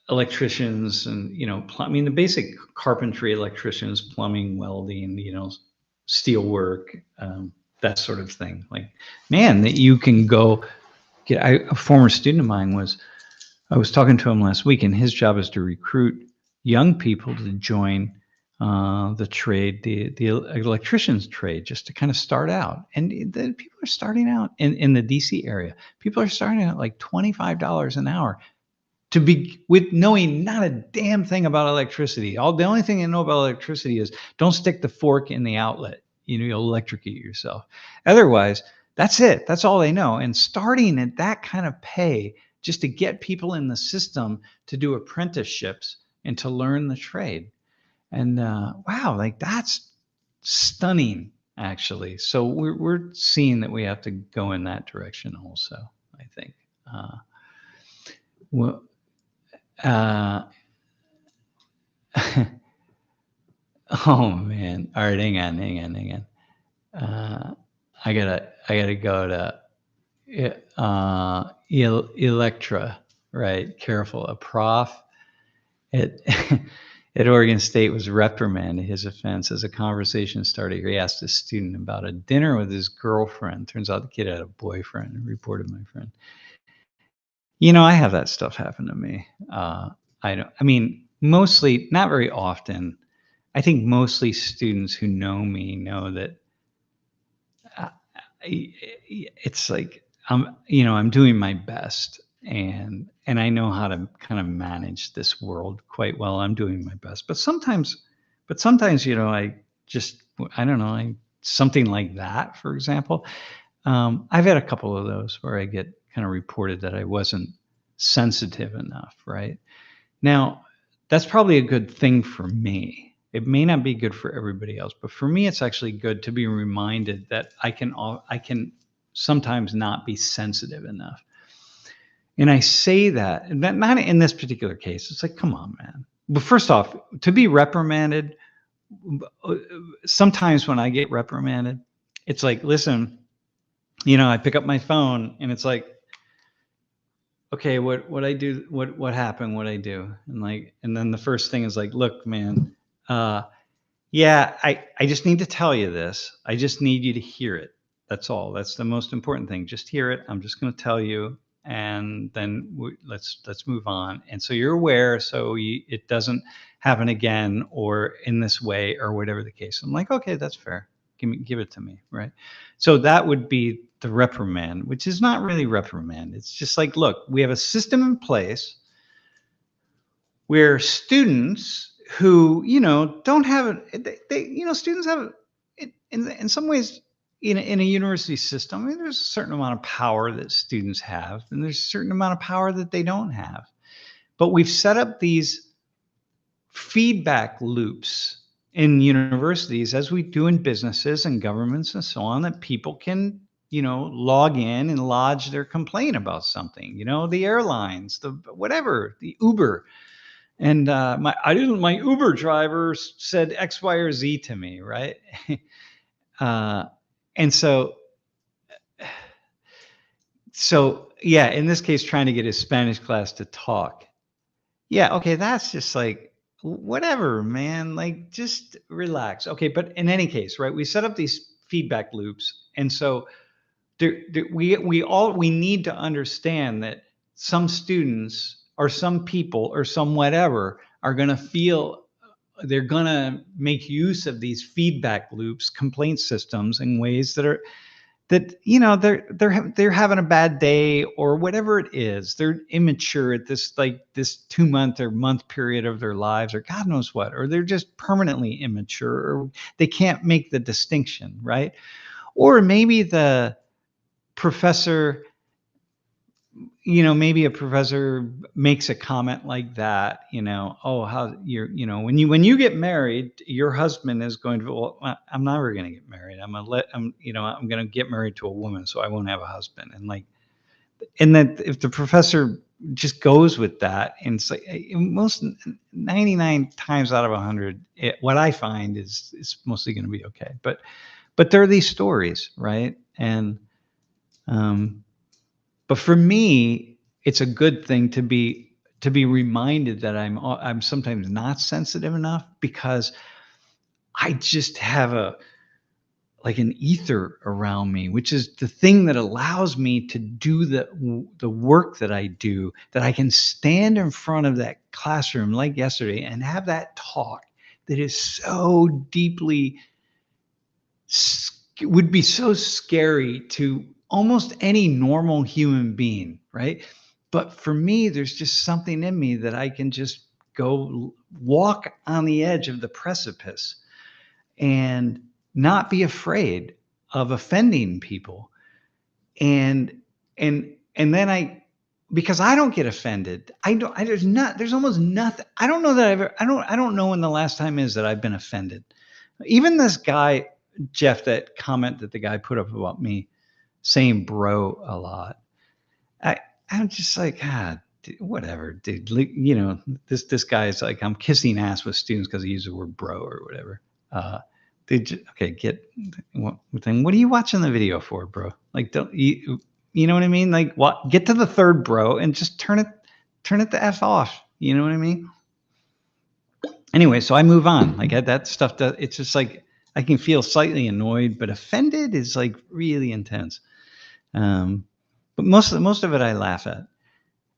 electricians and, the basic carpentry, electricians, plumbing, welding, steel work, that sort of thing. Like, man, that you can go get. A former student of mine I was talking to him last week, and his job is to recruit young people to join the trade, the electrician's trade, just to kind of start out. And the people are starting out in the DC area. People are starting out like $25 an hour, with knowing not a damn thing about electricity. The only thing they know about electricity is don't stick the fork in the outlet. You'll electrocute yourself. Otherwise, that's it. That's all they know. And starting at that kind of pay just to get people in the system to do apprenticeships and to learn the trade. And wow, like, that's stunning, actually. So we're seeing that we have to go in that direction also, I think. Well, Oh man. All right, hang on. I gotta go to Electra, right? Careful. A prof at at Oregon State was reprimanded. His offense as a conversation starter. He asked a student about a dinner with his girlfriend. Turns out the kid had a boyfriend and reported my friend. I have that stuff happen to me. I mean, mostly, not very often. I think mostly students who know me know that uh, it's like I'm doing my best, and I know how to kind of manage this world quite well. I'm doing my best, but sometimes I don't know, something like that, for example. I've had a couple of those where I get kind of reported that I wasn't sensitive enough, right? Now, that's probably a good thing for me. It may not be good for everybody else, but for me, it's actually good to be reminded that I can sometimes not be sensitive enough. And I say that, and not in this particular case. It's like, come on, man. But first off, to be reprimanded, uh, sometimes when I get reprimanded, it's like, listen, I pick up my phone and it's like, okay, what I do, what happened, what I do, and then the first thing is like, look, man, uh, yeah, I just need to tell you this. I just need you to hear it. That's all. That's the most important thing. Just hear it. I'm just going to tell you, and then let's move on. And so you're aware, so it doesn't happen again, or in this way, or whatever the case. I'm like, okay, that's fair. Give it to me, right? So that would be the reprimand, which is not really reprimand. It's just like, look, we have a system in place where students who don't have it, students have it in some ways in a university system. I mean, there's a certain amount of power that students have, and there's a certain amount of power that they don't have. But we've set up these feedback loops in universities, as we do in businesses and governments and so on, that people can log in and lodge their complaint about something. The airlines, the whatever, the Uber. And my Uber driver said X, Y, or Z to me, right? uh, and so yeah, in this case, trying to get his Spanish class to talk. Yeah, okay, that's just like whatever, man. Like, just relax. Okay, but in any case, right? We set up these feedback loops, and so we need to understand that some students or some people or some whatever are going to feel they're going to make use of these feedback loops, complaint systems, in ways that they're having a bad day or whatever it is. They're immature at this 2 month or month period of their lives, or God knows what, or they're just permanently immature, or they can't make the distinction, right? Or maybe the professor, maybe a professor makes a comment like that, oh, how when you get married, your husband is going to, well, I'm never going to get married. I'm going to get married to a woman, so I won't have a husband. And then if the professor just goes with that, and it's like, most 99 times out of 100, what I find is it's mostly going to be okay. But there are these stories, right? And but for me, it's a good thing to be reminded that I'm sometimes not sensitive enough, because I just have an ether around me, which is the thing that allows me to do the work that I do, that I can stand in front of that classroom like yesterday and have that talk that is so deeply would be so scary to almost any normal human being, right? But for me, there's just something in me that I can just go walk on the edge of the precipice and not be afraid of offending people. And then because I don't get offended, there's almost nothing. I don't know that I don't know when the last time is that I've been offended. Even this guy, Jeff, that comment that the guy put up about me saying bro a lot. I, I'm just like, God, whatever, dude. You know, this guy is like, I'm kissing ass with students because he used the word bro or whatever. Dude, okay, then what are you watching the video for, bro? Like, don't you know what I mean? Like, what? Get to the third bro and just turn it the f off. You know what I mean? Anyway, so I move on. Like that stuff. It's just like I can feel slightly annoyed, but offended is like really intense. But most of it I laugh at.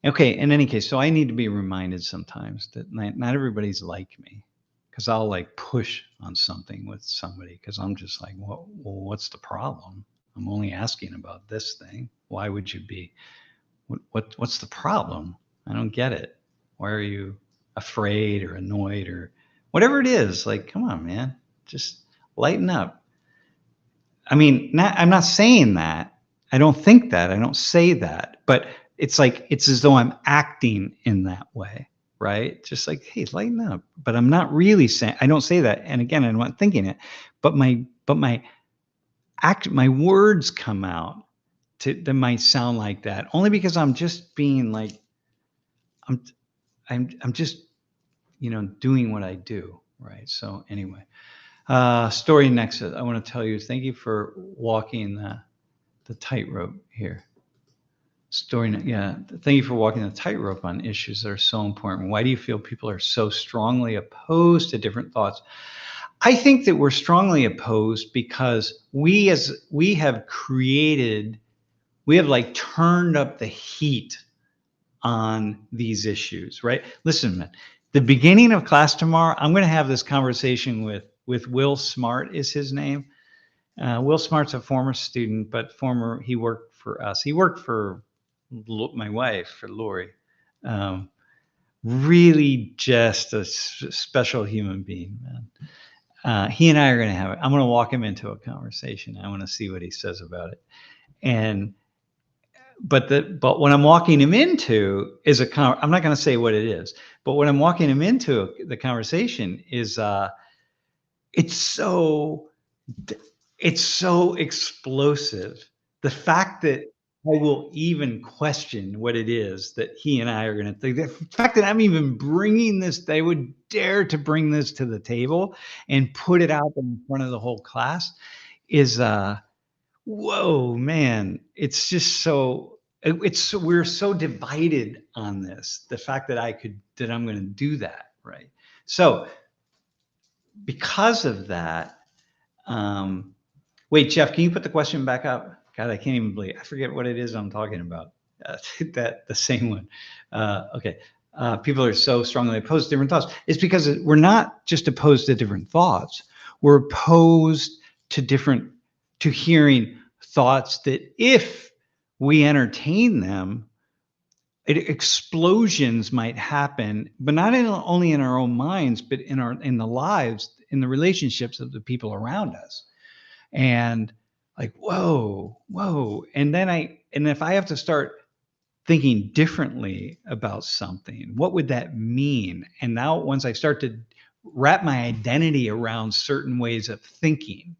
Okay, in any case, so I need to be reminded sometimes that not everybody's like me, because I'll like push on something with somebody because I'm just like, well, what's the problem? I'm only asking about this thing. Why would you be? What's the problem? I don't get it. Why are you afraid or annoyed or whatever it is? Like, come on, man, just lighten up. I mean, I'm not saying that. I don't think that. I don't say that. But it's like, it's as though I'm acting in that way, right? Just like, hey, lighten up. But I'm not really saying, I don't say that. And again, I'm not thinking it. But my words come out that might sound like that only because I'm just being like, I'm just, you know, doing what I do, right? So anyway, story next. I want to tell you, thank you for walking the tightrope here. Yeah. Thank you for walking the tightrope on issues that are so important. Why do you feel people are so strongly opposed to different thoughts? I think that we're strongly opposed because we have like turned up the heat on these issues, right? Listen, man, the beginning of class tomorrow, I'm going to have this conversation with Will Smart is his name. Will Smart's a former student, but he worked for us. He worked for my wife, for Lori. Really just a special human being, man. He and I are going to have it. I'm going to walk him into a conversation. I want to see what he says about it. But what I'm walking him into is I'm not going to say what it is, but what I'm walking him into the conversation is it's so explosive. The fact that I will even question what it is that he and I are going to think. The fact that I'm even bringing this, they would dare to bring this to the table and put it out in front of the whole class is whoa, man. It's just we're so divided on this. The fact that I'm going to do that, right? So because of that, wait, Jeff, can you put the question back up? God, I can't even believe I forget what it is I'm talking about. The same one. Okay. People are so strongly opposed to different thoughts. It's because we're not just opposed to different thoughts. We're opposed to hearing thoughts that if we entertain them, explosions might happen, but not only in our own minds, but in the lives, in the relationships of the people around us. And like, whoa. And if I have to start thinking differently about something, what would that mean? And now once I start to wrap my identity around certain ways of thinking,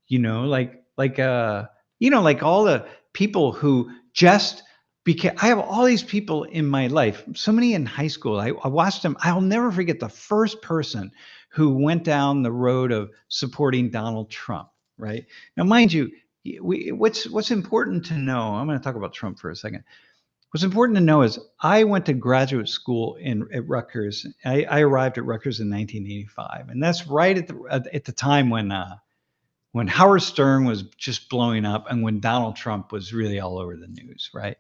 you know, like all the people who just because I have all these people in my life, so many in high school. I watched them. I'll never forget the first person who went down the road of supporting Donald Trump. Right now, mind you, what's important to know. I'm going to talk about Trump for a second. What's important to know is I went to graduate school at Rutgers. I arrived at Rutgers in 1985, and that's right at the time when Howard Stern was just blowing up and when Donald Trump was really all over the news, right?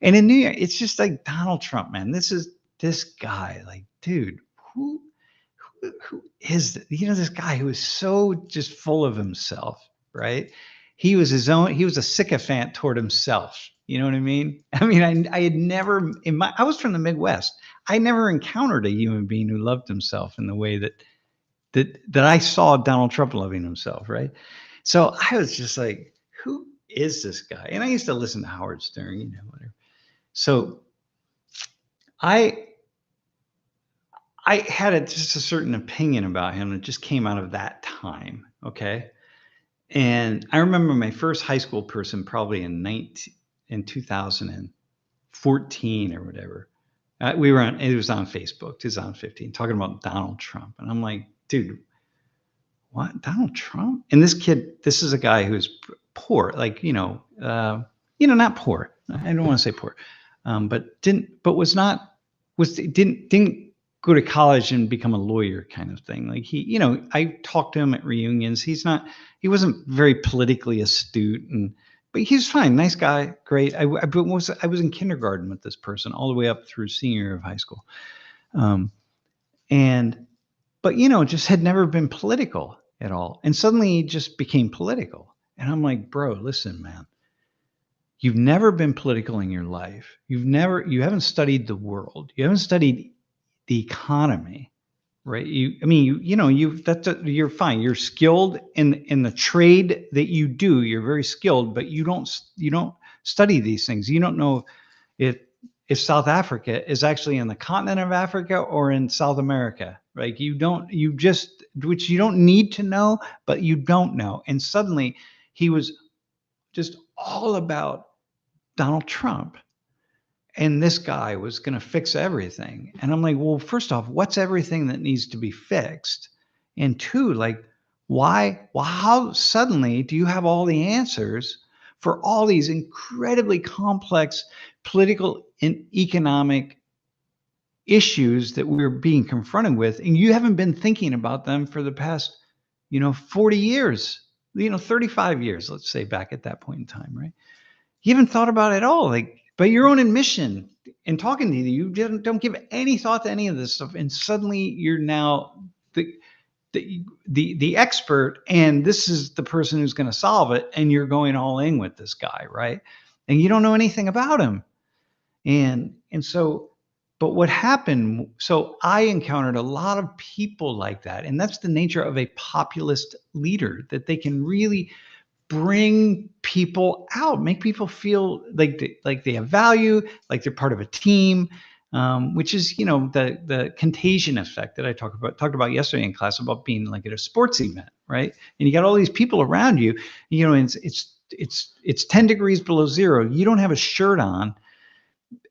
And in New York, it's just like Donald Trump, man. This guy, like, dude, who is this guy who is so just full of himself, right? He was a sycophant toward himself. You know what I mean? I mean, I had never I was from the Midwest. I never encountered a human being who loved himself in the way that I saw Donald Trump loving himself, right? So I was just like, who is this guy? And I used to listen to Howard Stern, you know, whatever. So I had just a certain opinion about him that just came out of that time, okay? And I remember my first high school person probably in 2014 or whatever. We were on, it was on Facebook, 2015, talking about Donald Trump. And I'm like, dude, what? Donald Trump? And this kid, this is a guy who's poor, like, not poor. I don't want to say poor, didn't go to college and become a lawyer kind of thing. Like I talked to him at reunions. He wasn't very politically astute, but he's fine. Nice guy. Great. I was in kindergarten with this person all the way up through senior year of high school. But just had never been political at all. And suddenly he just became political. And I'm like, bro, listen, man, you've never been political in your life. You haven't studied the world. You haven't studied the economy, right? You're fine. You're skilled in the trade that you do. You're very skilled, but you don't study these things. You don't know if South Africa is actually in the continent of Africa or in South America, right? Which you don't need to know, but you don't know. And suddenly he was just all about Donald Trump. And this guy was going to fix everything. And I'm like, well, first off, what's everything that needs to be fixed? And two, like, how suddenly do you have all the answers for all these incredibly complex political and economic issues that we're being confronted with? And you haven't been thinking about them for the past, 40 years, 35 years, let's say, back at that point in time, right? You haven't thought about it at all. Like, by your own admission in talking to you don't give any thought to any of this stuff. And suddenly you're now the expert, and this is the person who's going to solve it. And you're going all in with this guy, right? And you don't know anything about him. But what happened, so I encountered a lot of people like that. And that's the nature of a populist leader, that they can really bring people out, make people feel like they have value, like they're part of a team, which is, the contagion effect that I talked about yesterday in class, about being like at a sports event, right? And you got all these people around you, and it's 10 degrees below zero. You don't have a shirt on,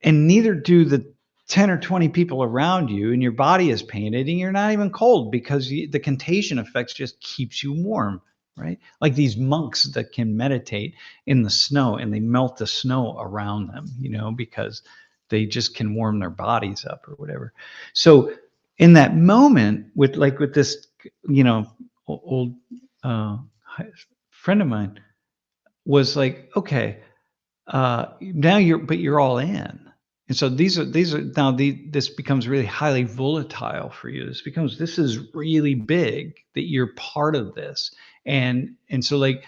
and neither do the 10 or 20 people around you, and your body is painted, and you're not even cold because the contagion effects just keeps you warm. Right? Like these monks that can meditate in the snow, and they melt the snow around them, because they just can warm their bodies up or whatever. So in that moment with this, old friend of mine was like, okay, now you're all in. And so these are now this becomes really highly volatile for you. This is really big that you're part of this. And so like,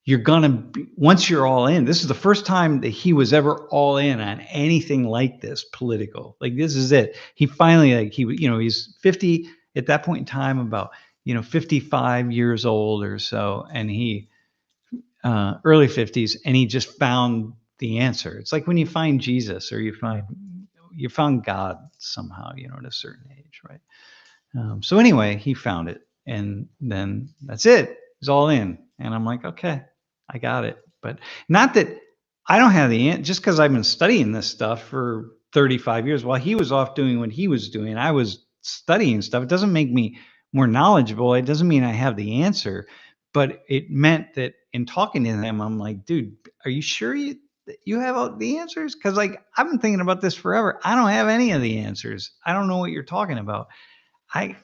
you're going to be, once you're all in, this is the first time that he was ever all in on anything like this political. Like, this is it. He finally, he's 50 at that point in time, about, 55 years old or so. And he, early 50s, and he just found the answer. It's like when you find Jesus, or you found God somehow, at a certain age, right? So anyway, he found it, and then that's it. He's all in, and I'm like, okay, I got it. But not that I don't have the answer. Just because I've been studying this stuff for 35 years, while he was off doing what he was doing, I was studying stuff. It doesn't make me more knowledgeable. It doesn't mean I have the answer, but it meant that in talking to him, I'm like, dude, are you sure you have all the answers? Because like, I've been thinking about this forever. I don't have any of the answers. I don't know what you're talking about. I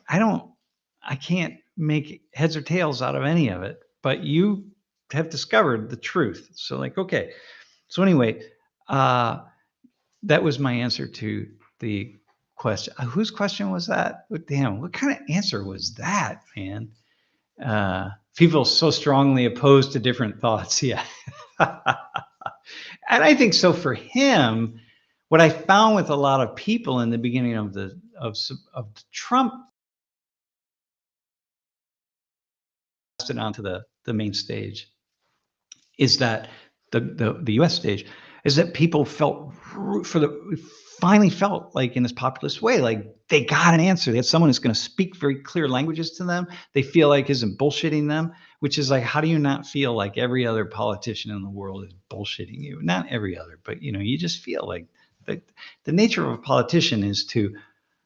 can't make heads or tails out of any of it, but you have discovered the truth. So like, okay. So anyway, that was my answer to the question. Whose question was that? Damn, what kind of answer was that, man? People so strongly opposed to different thoughts. Yeah. And I think so for him, what I found with a lot of people in the beginning of the Trump onto the main stage is that the US stage is that people finally felt like, in this populist way, like they got an answer. They had someone who's going to speak very clear languages to them. They feel like isn't bullshitting them, which is like, how do you not feel like every other politician in the world is bullshitting you? Not every other, but you just feel like The nature of a politician is to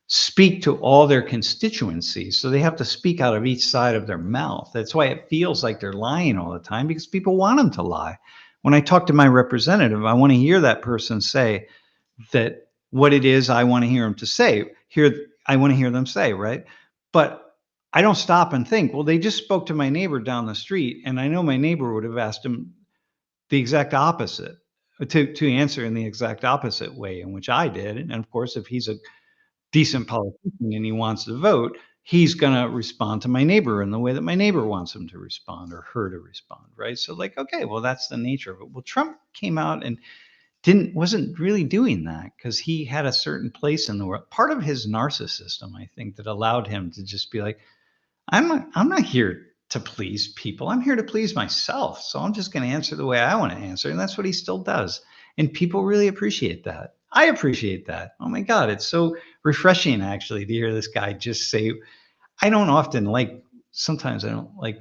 speak to all their constituencies. So they have to speak out of each side of their mouth. That's why it feels like they're lying all the time, because people want them to lie. When I talk to my representative, I want to hear that person say that what it is I want to hear them to say. I want to hear them say, right? But I don't stop and think, well, they just spoke to my neighbor down the street, and I know my neighbor would have asked him the exact opposite, to answer in the exact opposite way in which I did. And of course, if he's a decent politician and he wants to vote, he's going to respond to my neighbor in the way that my neighbor wants him to respond or her to respond, right? So like, okay, well, that's the nature of it. Well, Trump came out and wasn't really doing that because he had a certain place in the world. Part of his narcissism, I think, that allowed him to just be like, I'm not here to please people. I'm here to please myself. So I'm just going to answer the way I want to answer. And that's what he still does. And people really appreciate that. I appreciate that. Oh my God, it's so refreshing actually to hear this guy just say, I don't often like, sometimes I don't like,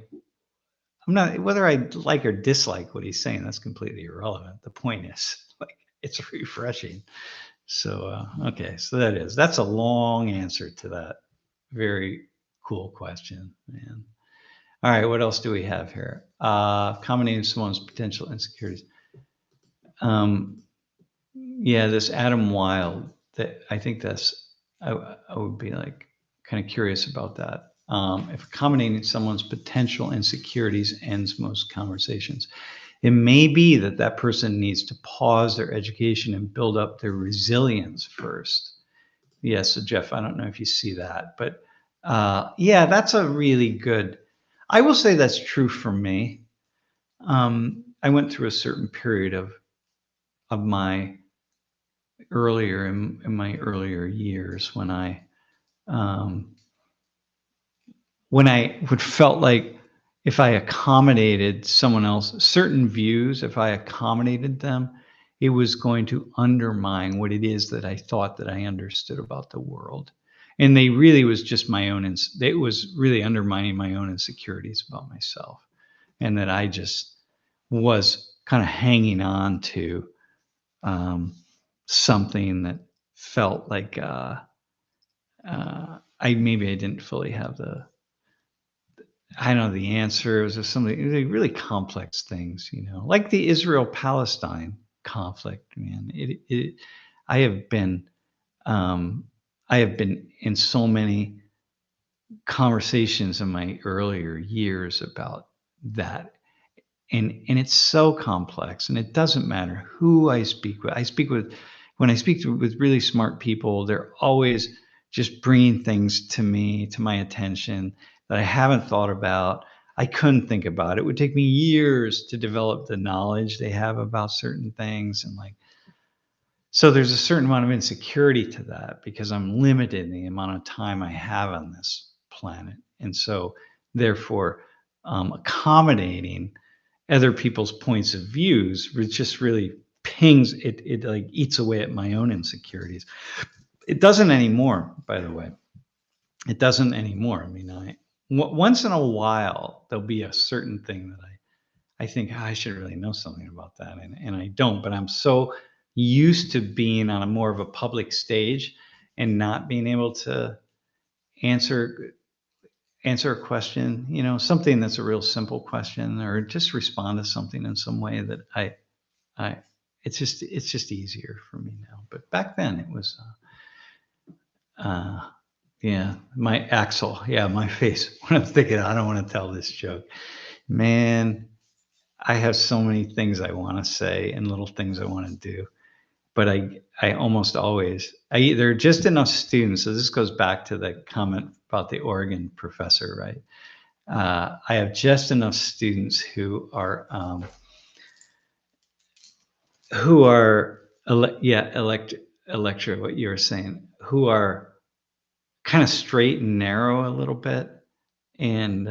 I'm not, whether I like or dislike what he's saying, that's completely irrelevant. The point is, like, it's refreshing. So, okay, so that's a long answer to that very cool question, man. All right, what else do we have here? Accommodating someone's potential insecurities. Yeah, this Adam Wilde, that I think I would be like kind of curious about that. If accommodating someone's potential insecurities ends most conversations, it may be that person needs to pause their education and build up their resilience first. Yeah, so Jeff, I don't know if you see that, but yeah, that's a really good, I will say that's true for me. I went through a certain period of my earlier in my earlier years when I would felt like if I accommodated someone else, certain views, if I accommodated them, it was going to undermine what it is that I thought that I understood about the world. And they really was just my own, it was really undermining my own insecurities about myself. And that I just was kind of hanging on to something that felt like I didn't fully have the answers or something, really complex things, like the Israel-Palestine conflict, man. I have been in so many conversations in my earlier years about that. And it's so complex, and it doesn't matter who I speak with. When I speak with really smart people, they're always just bringing things to my attention that I haven't thought about. I couldn't think about. It would take me years to develop the knowledge they have about certain things. And so there's a certain amount of insecurity to that because I'm limited in the amount of time I have on this planet. And so therefore, accommodating other people's points of views, which just really pings it like eats away at my own insecurities. It doesn't anymore, by the way. It doesn't anymore. I mean, once in a while there'll be a certain thing that I think I should really know something about that, and I don't. But I'm so used to being on a more of a public stage and not being able to answer a question, something that's a real simple question, or just respond to something in some way that it's just easier for me now. But back then it was, yeah, my my face when I'm thinking, I don't want to tell this joke, man. I have so many things I want to say and little things I want to do, but I almost always, there are just enough students. So this goes back to the comment about the Oregon professor, right? I have just enough students who are electra, what you were saying, who are kind of straight and narrow a little bit, and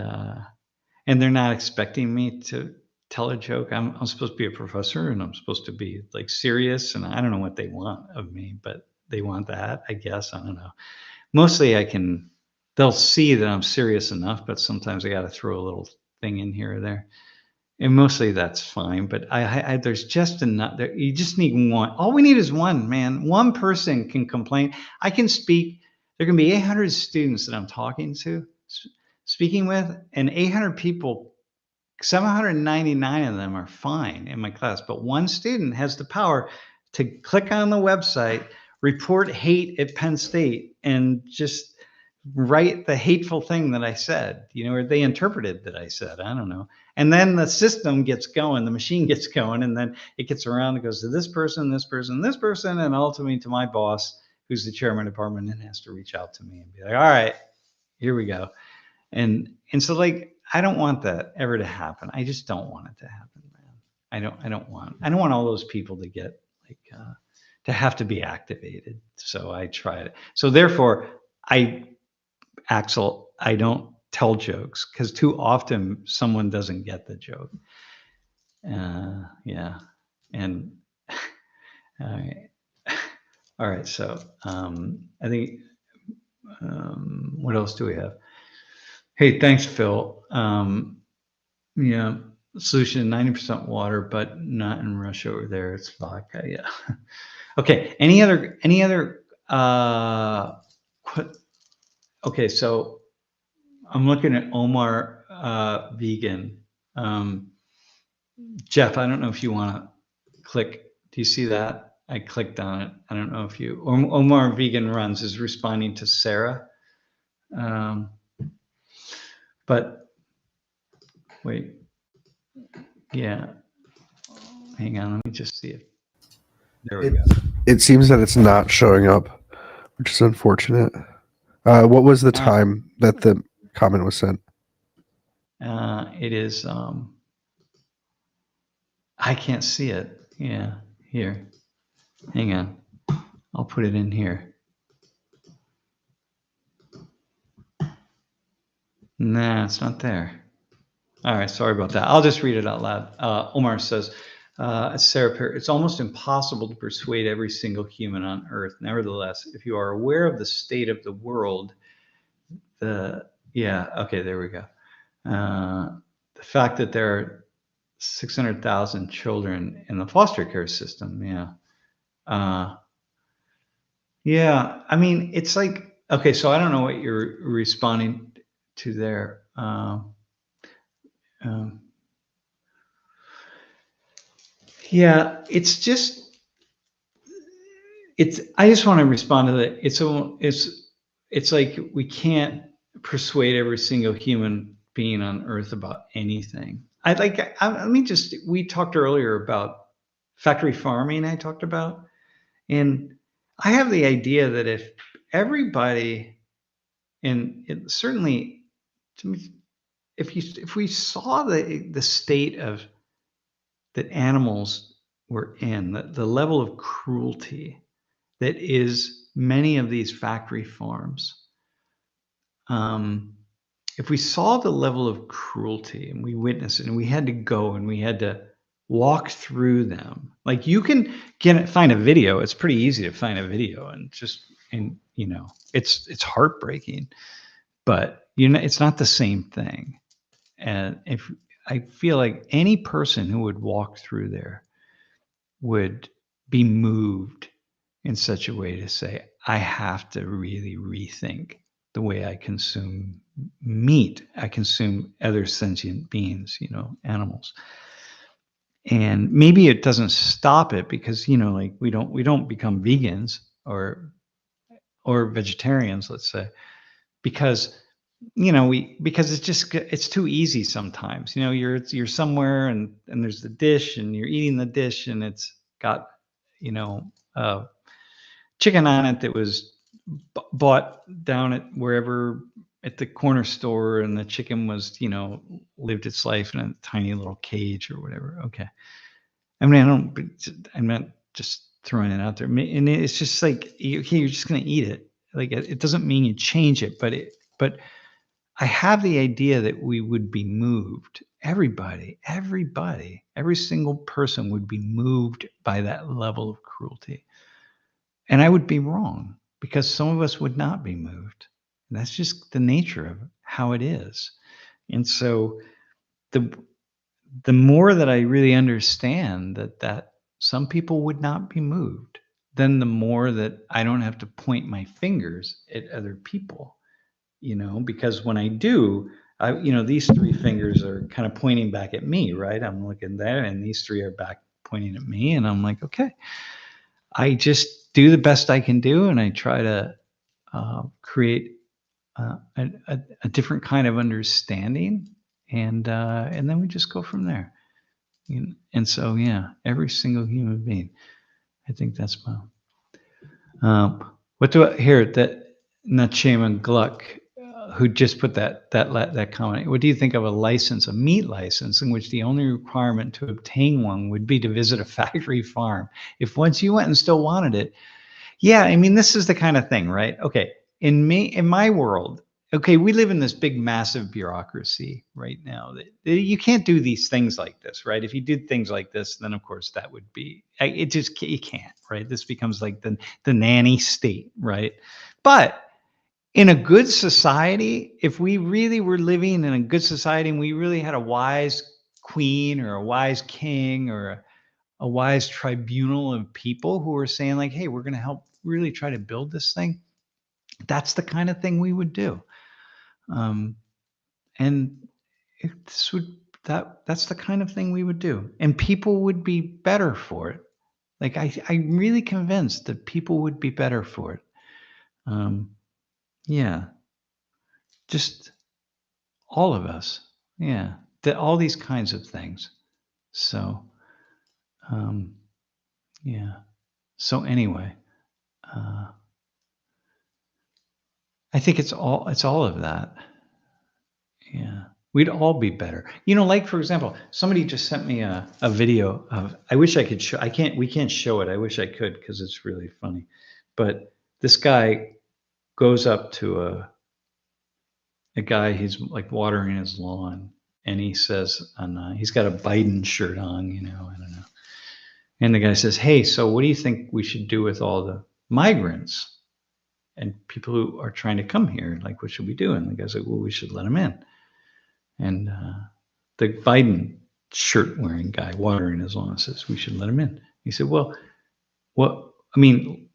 they're not expecting me to tell a joke. I'm supposed to be a professor, and I'm supposed to be like serious, and I don't know what they want of me, but they want that, I guess. I don't know. Mostly they'll see that I'm serious enough, but sometimes I got to throw a little thing in here or there. And mostly that's fine, but I there's just enough there. You just need one. All we need is one, man. One person can complain. I can speak. There can be 800 students that I'm talking to, speaking with, and 800 people, 799 of them are fine in my class, but one student has the power to click on the website, report hate at Penn State, and just write the hateful thing that I said, or they interpreted that I said, I don't know. And then the system gets going, the machine gets going, and then it gets around, it goes to this person, this person, this person, and ultimately to my boss, who's the chairman of the department, and has to reach out to me and be like, all right, here we go. And so like, I don't want that ever to happen. I just don't want it to happen, man. I don't want all those people to get like, to have to be activated. So I tried it. So therefore, Axel, I don't tell jokes because too often someone doesn't get the joke. Yeah. And all right. So I think, what else do we have? Hey, thanks, Phil. Yeah, solution 90% water, but not in Russia over there. It's vodka. Yeah. Okay. Any other okay, so I'm looking at Omar Vegan. Jeff, I don't know if you want to click. Do you see that? I clicked on it. I don't know if you, Omar Vegan Runs is responding to Sarah. But wait, yeah. Hang on, let me just see it. There we go. It seems that it's not showing up, which is unfortunate. What was the time that the comment was sent? It is, I can't see it. Yeah, here. Hang on. I'll put it in here. Nah, it's not there. All right, sorry about that. I'll just read it out loud. Omar says, Sarah Perry, it's almost impossible to persuade every single human on earth. Nevertheless, if you are aware of the state of the world, okay, there we go. The fact that there are 600,000 children in the foster care system. Yeah. Yeah. I mean, it's like, okay, so I don't know what you're responding to there. Yeah, it's just, I just want to respond to that. It's like we can't persuade every single human being on earth about anything. We talked earlier about factory farming, I talked about, and I have the idea that if everybody, and it certainly, to me, if we saw the state of that animals were in, the level of cruelty that is many of these factory farms, if we saw the level of cruelty and we witnessed it and we had to go and we had to walk through them, like you can find a video. It's pretty easy to find a video and it's heartbreaking, but it's not the same thing. And if I feel like any person who would walk through there would be moved in such a way to say, I have to really rethink the way I consume meat. I consume other sentient beings, animals. And maybe it doesn't stop it because, like we don't become vegans or vegetarians, let's say, because it's too easy sometimes. You're somewhere and there's the dish and you're eating the dish and it's got chicken on it that was bought down at wherever at the corner store, and the chicken was lived its life in a tiny little cage or whatever. Okay, I mean I'm not just throwing it out there, and it's just like you're just gonna eat it. Like it doesn't mean you change it, but I have the idea that we would be moved. Everybody, every single person would be moved by that level of cruelty. And I would be wrong because some of us would not be moved. And that's just the nature of how it is. And so the more that I really understand that some people would not be moved, then the more that I don't have to point my fingers at other people, because when I do, these three fingers are kind of pointing back at me, right? I'm looking there, and these three are back pointing at me, and I'm like, okay, I just do the best I can do, and I try to create a different kind of understanding, and then we just go from there. And so, yeah, every single human being. I think that's my. What do I hear that Nachema Gluck, who just put that comment? What do you think of a meat license, in which the only requirement to obtain one would be to visit a factory farm? If once you went and still wanted it, yeah, I mean, this is the kind of thing, right? Okay, in my world, okay, we live in this big, massive bureaucracy right now that you can't do these things like this, right? If you did things like this, then of course that would be you can't, right? This becomes like the nanny state, right? But in a good society, if we really were living in a good society and we really had a wise queen or a wise king or a wise tribunal of people who are saying like, hey, we're going to help really try to build this thing, that's the kind of thing we would do. And this would that's the kind of thing we would do, and people would be better for it. Like I'm really convinced that people would be better for it. Yeah, just all of us. Yeah, all these kinds of things. So, yeah. So anyway, I think it's all of that. Yeah. We'd all be better. Like for example, somebody just sent me a video of, I wish I could show, we can't show it. I wish I could because it's really funny. But this guy goes up to a guy, he's like watering his lawn, and he says, and he's got a Biden shirt on, I don't know. And the guy says, hey, so what do you think we should do with all the migrants and people who are trying to come here? Like, what should we do? And the guy's like, well, we should let them in. And the Biden shirt wearing guy watering his lawn says, we should let him in. He said, well, I mean,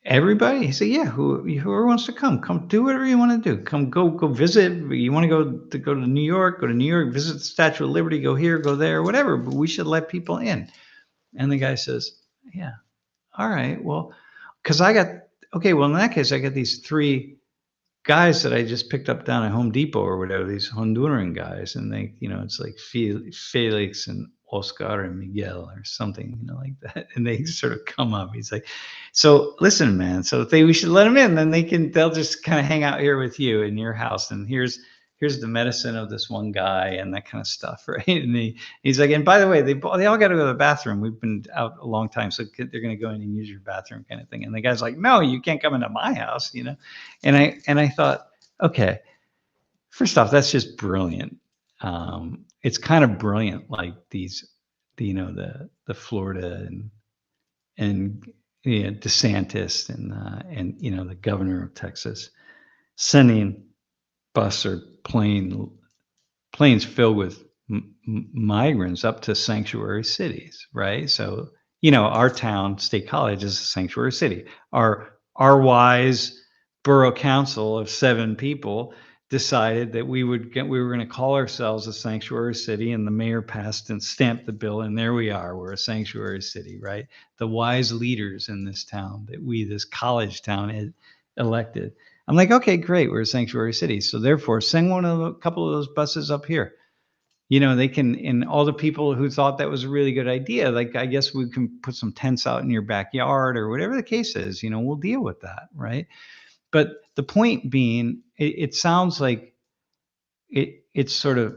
everybody? He said, yeah, whoever wants to come do whatever you want to do. Come, go visit. You want to go to New York, visit the Statue of Liberty, go here, go there, whatever, but we should let people in. And the guy says, yeah, all right, well, because in that case, I got these three guys that I just picked up down at Home Depot or whatever, these Honduran guys, and they, it's like Felix and Oscar and Miguel or something, like that. And they sort of come up. He's like, so listen, man, so if we should let them in, then they'll just kind of hang out here with you in your house. And here's the medicine of this one guy and that kind of stuff, right? And he's like, and by the way, they all got to go to the bathroom. We've been out a long time, so they're going to go in and use your bathroom, kind of thing. And the guy's like, no, you can't come into my house, And I thought, okay, first off, that's just brilliant. It's kind of brilliant, like these, the Florida and DeSantis and the governor of Texas sending bus or planes filled with migrants up to sanctuary cities, right? So, our town, State College, is a sanctuary city. Our wise borough council of 7 people decided that we were going to call ourselves a sanctuary city, and the mayor passed and stamped the bill, and there we are. We're a sanctuary city, right? The wise leaders in this town that this college town, had elected. I'm like, okay, great. We're a sanctuary city. So therefore, send a couple of those buses up here. They can, and all the people who thought that was a really good idea, like, I guess we can put some tents out in your backyard or whatever the case is, we'll deal with that. Right. But the point being, it sounds like it's sort of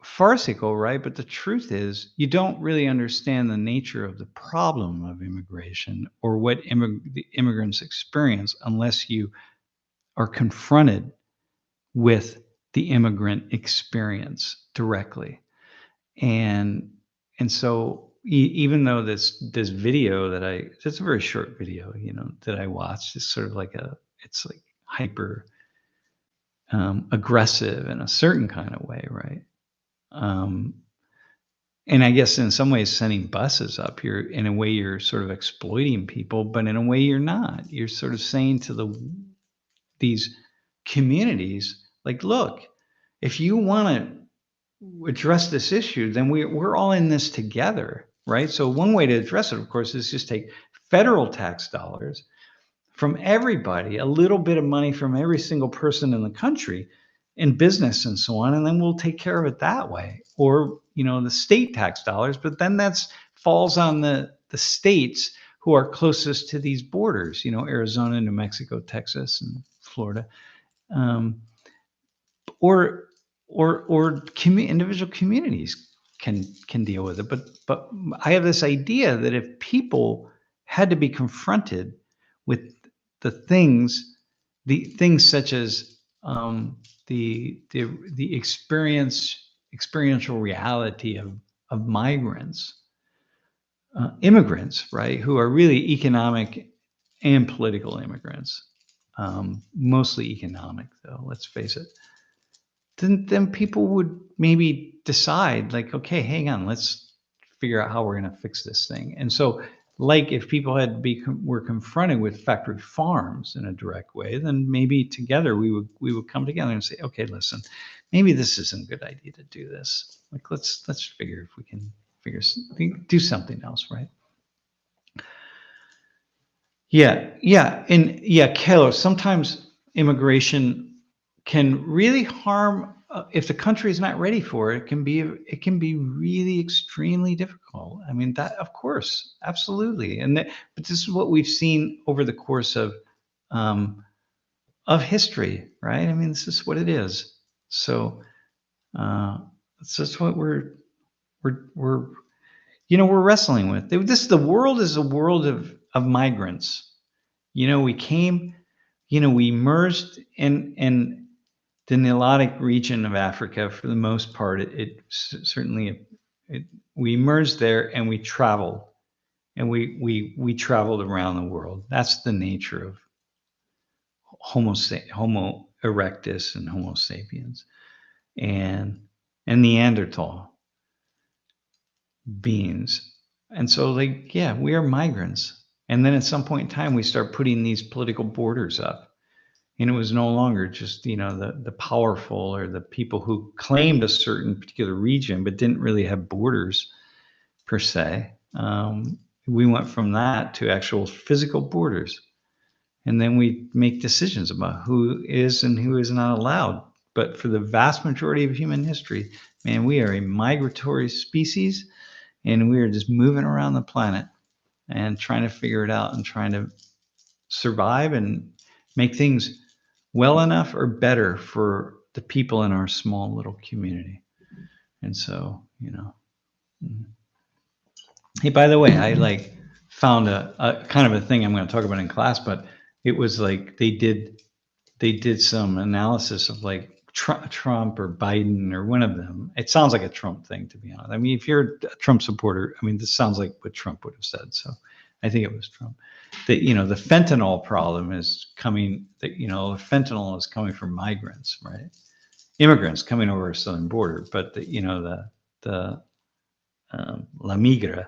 farcical, right? But the truth is, you don't really understand the nature of the problem of immigration or what the immigrants experience unless you are confronted with the immigrant experience directly. And so even though this video it's a very short video, that I watched, is sort of like it's like hyper aggressive in a certain kind of way, right? And I guess in some ways sending buses up, in a way you're sort of exploiting people, but in a way you're not. You're sort of saying to these communities, like, look, if you want to address this issue, then we're all in this together, right? So one way to address it, of course, is just take federal tax dollars from everybody, a little bit of money from every single person in the country, in business and so on, and then we'll take care of it that way. Or, the state tax dollars, but then that's falls on the states who are closest to these borders, Arizona, New Mexico, Texas, and Florida. Or individual communities can deal with it. But I have this idea that if people had to be confronted with the things such as the experiential reality of migrants, immigrants, right, who are really economic and political immigrants, mostly economic, though, let's face it, then people would maybe decide, like, okay, hang on, let's figure out how we're going to fix this thing. And so, like, if people were confronted with factory farms in a direct way, then maybe together we would come together and say, okay, listen, maybe this isn't a good idea to do this. Like, let's figure if we can do something else, right? Yeah, and yeah, Keller, sometimes immigration can really harm, if the country is not ready for it. It can be really extremely difficult. I mean, that, of course, absolutely. But this is what we've seen over the course of history, right? I mean, this is what it is. So it's just what we're wrestling with. The world is a world of migrants. We came, we emerged in the Nilotic region of Africa for the most part. We emerged there and we traveled, and we traveled around the world. That's the nature of Homo erectus and Homo sapiens and Neanderthal beings. And so, like, yeah, we are migrants. And then at some point in time, we start putting these political borders up. And it was no longer just, the powerful or the people who claimed a certain particular region, but didn't really have borders per se. We went from that to actual physical borders. And then we make decisions about who is and who is not allowed. But for the vast majority of human history, man, we are a migratory species, and we are just moving around the planet and trying to figure it out and trying to survive and make things well enough or better for the people in our small little community. And so, Hey, by the way, I found a kind of a thing I'm going to talk about in class, but it was like they did some analysis of like Trump or Biden or one of them. It sounds like a Trump thing, to be honest. I mean, if you're a Trump supporter, I mean, this sounds like what Trump would have said. So I think it was Trump. That, the fentanyl problem is coming, fentanyl is coming from migrants, right? Immigrants coming over our southern border. But the La Migra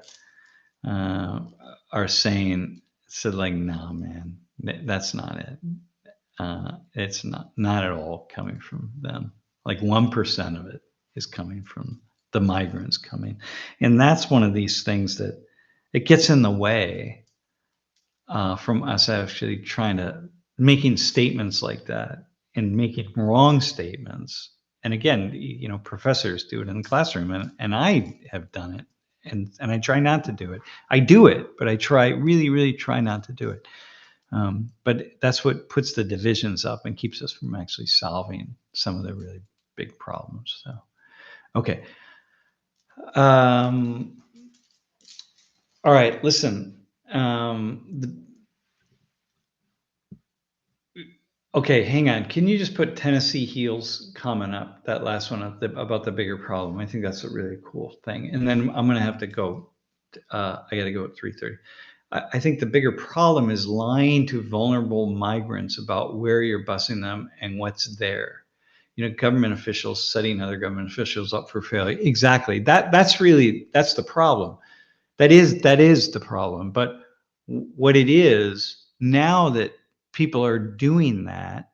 are said like, nah, man, that's not it. It's not at all coming from them. Like 1% of it is coming from the migrants coming. And that's one of these things that it gets in the way from us actually making statements like that and making wrong statements. And again, professors do it in the classroom, and I have done it, and I try not to do it. I do it, but I really try not to do it. But that's what puts the divisions up and keeps us from actually solving some of the really big problems. So, okay. All right, listen. Okay, hang on. Can you just put Tennessee Heels comment up, that last one up, about the bigger problem? I think that's a really cool thing. And then I'm going to have to go. I got to go at 3:30. I think the bigger problem is lying to vulnerable migrants about where you're busing them and what's there. government officials setting other government officials up for failure. Exactly. That's the problem. That is the problem. But what it is now that people are doing that,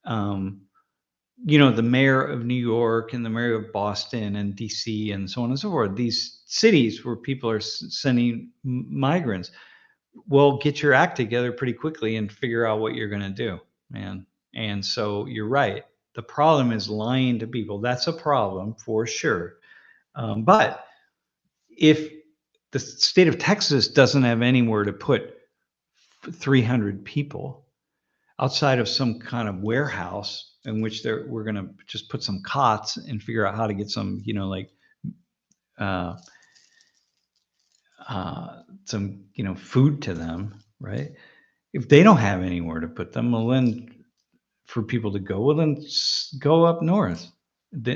the mayor of New York and the mayor of Boston and DC and so on and so forth, these cities where people are sending migrants, well, get your act together pretty quickly and figure out what you're going to do, man. And so you're right. The problem is lying to people. That's a problem for sure. But if the state of Texas doesn't have anywhere to put 300 people outside of some kind of warehouse in which we're going to just put some cots and figure out how to get some, some, food to them, right? If they don't have anywhere to put them, well, then for people to go, well, then go up north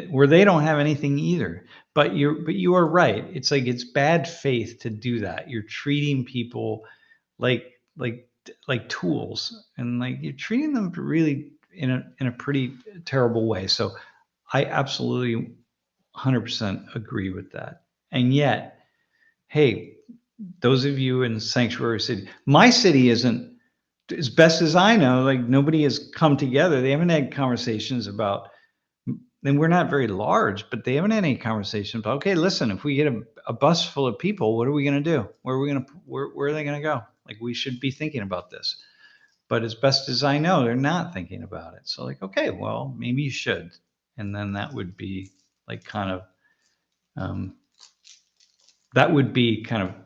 where they don't have anything either. But you are right. It's like, it's bad faith to do that. You're treating people like tools, and like you're treating them really in a pretty terrible way. So I absolutely 100% agree with that. And yet, hey, those of you in sanctuary city, my city isn't, as best as I know, like nobody has come together. They haven't had conversations about, and we're not very large, but they haven't had any conversation about, okay, listen, if we get a bus full of people, what are we going to do? Where are they going to go? Like, we should be thinking about this. But as best as I know, they're not thinking about it. So like, okay, well, maybe you should. And then that would be like kind of,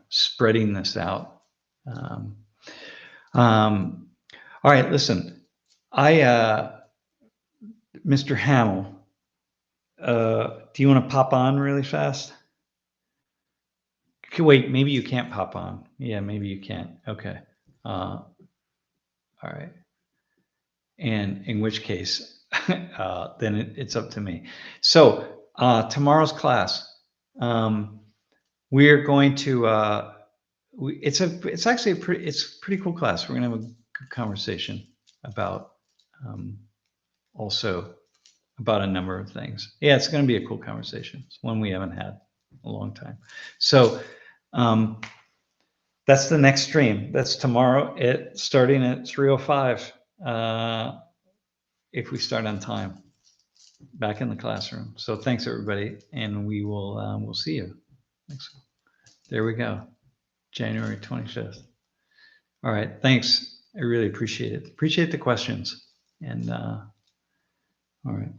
spreading this out. All right, listen, Mr. Hamill, do you want to pop on really fast? Okay, wait, maybe you can't pop on. Yeah, maybe you can't. Okay. All right. And in which case, then it's up to me. So tomorrow's class, we're going to, it's actually a pretty cool class. We're going to have a good conversation about also about a number of things. Yeah, it's going to be a cool conversation. It's one we haven't had in a long time. So that's the next stream. That's tomorrow starting at 3:05. If we start on time, back in the classroom. So thanks everybody, and we'll see you. Thanks. There we go. January 25th. All right. Thanks. I really appreciate it. Appreciate the questions. And all right.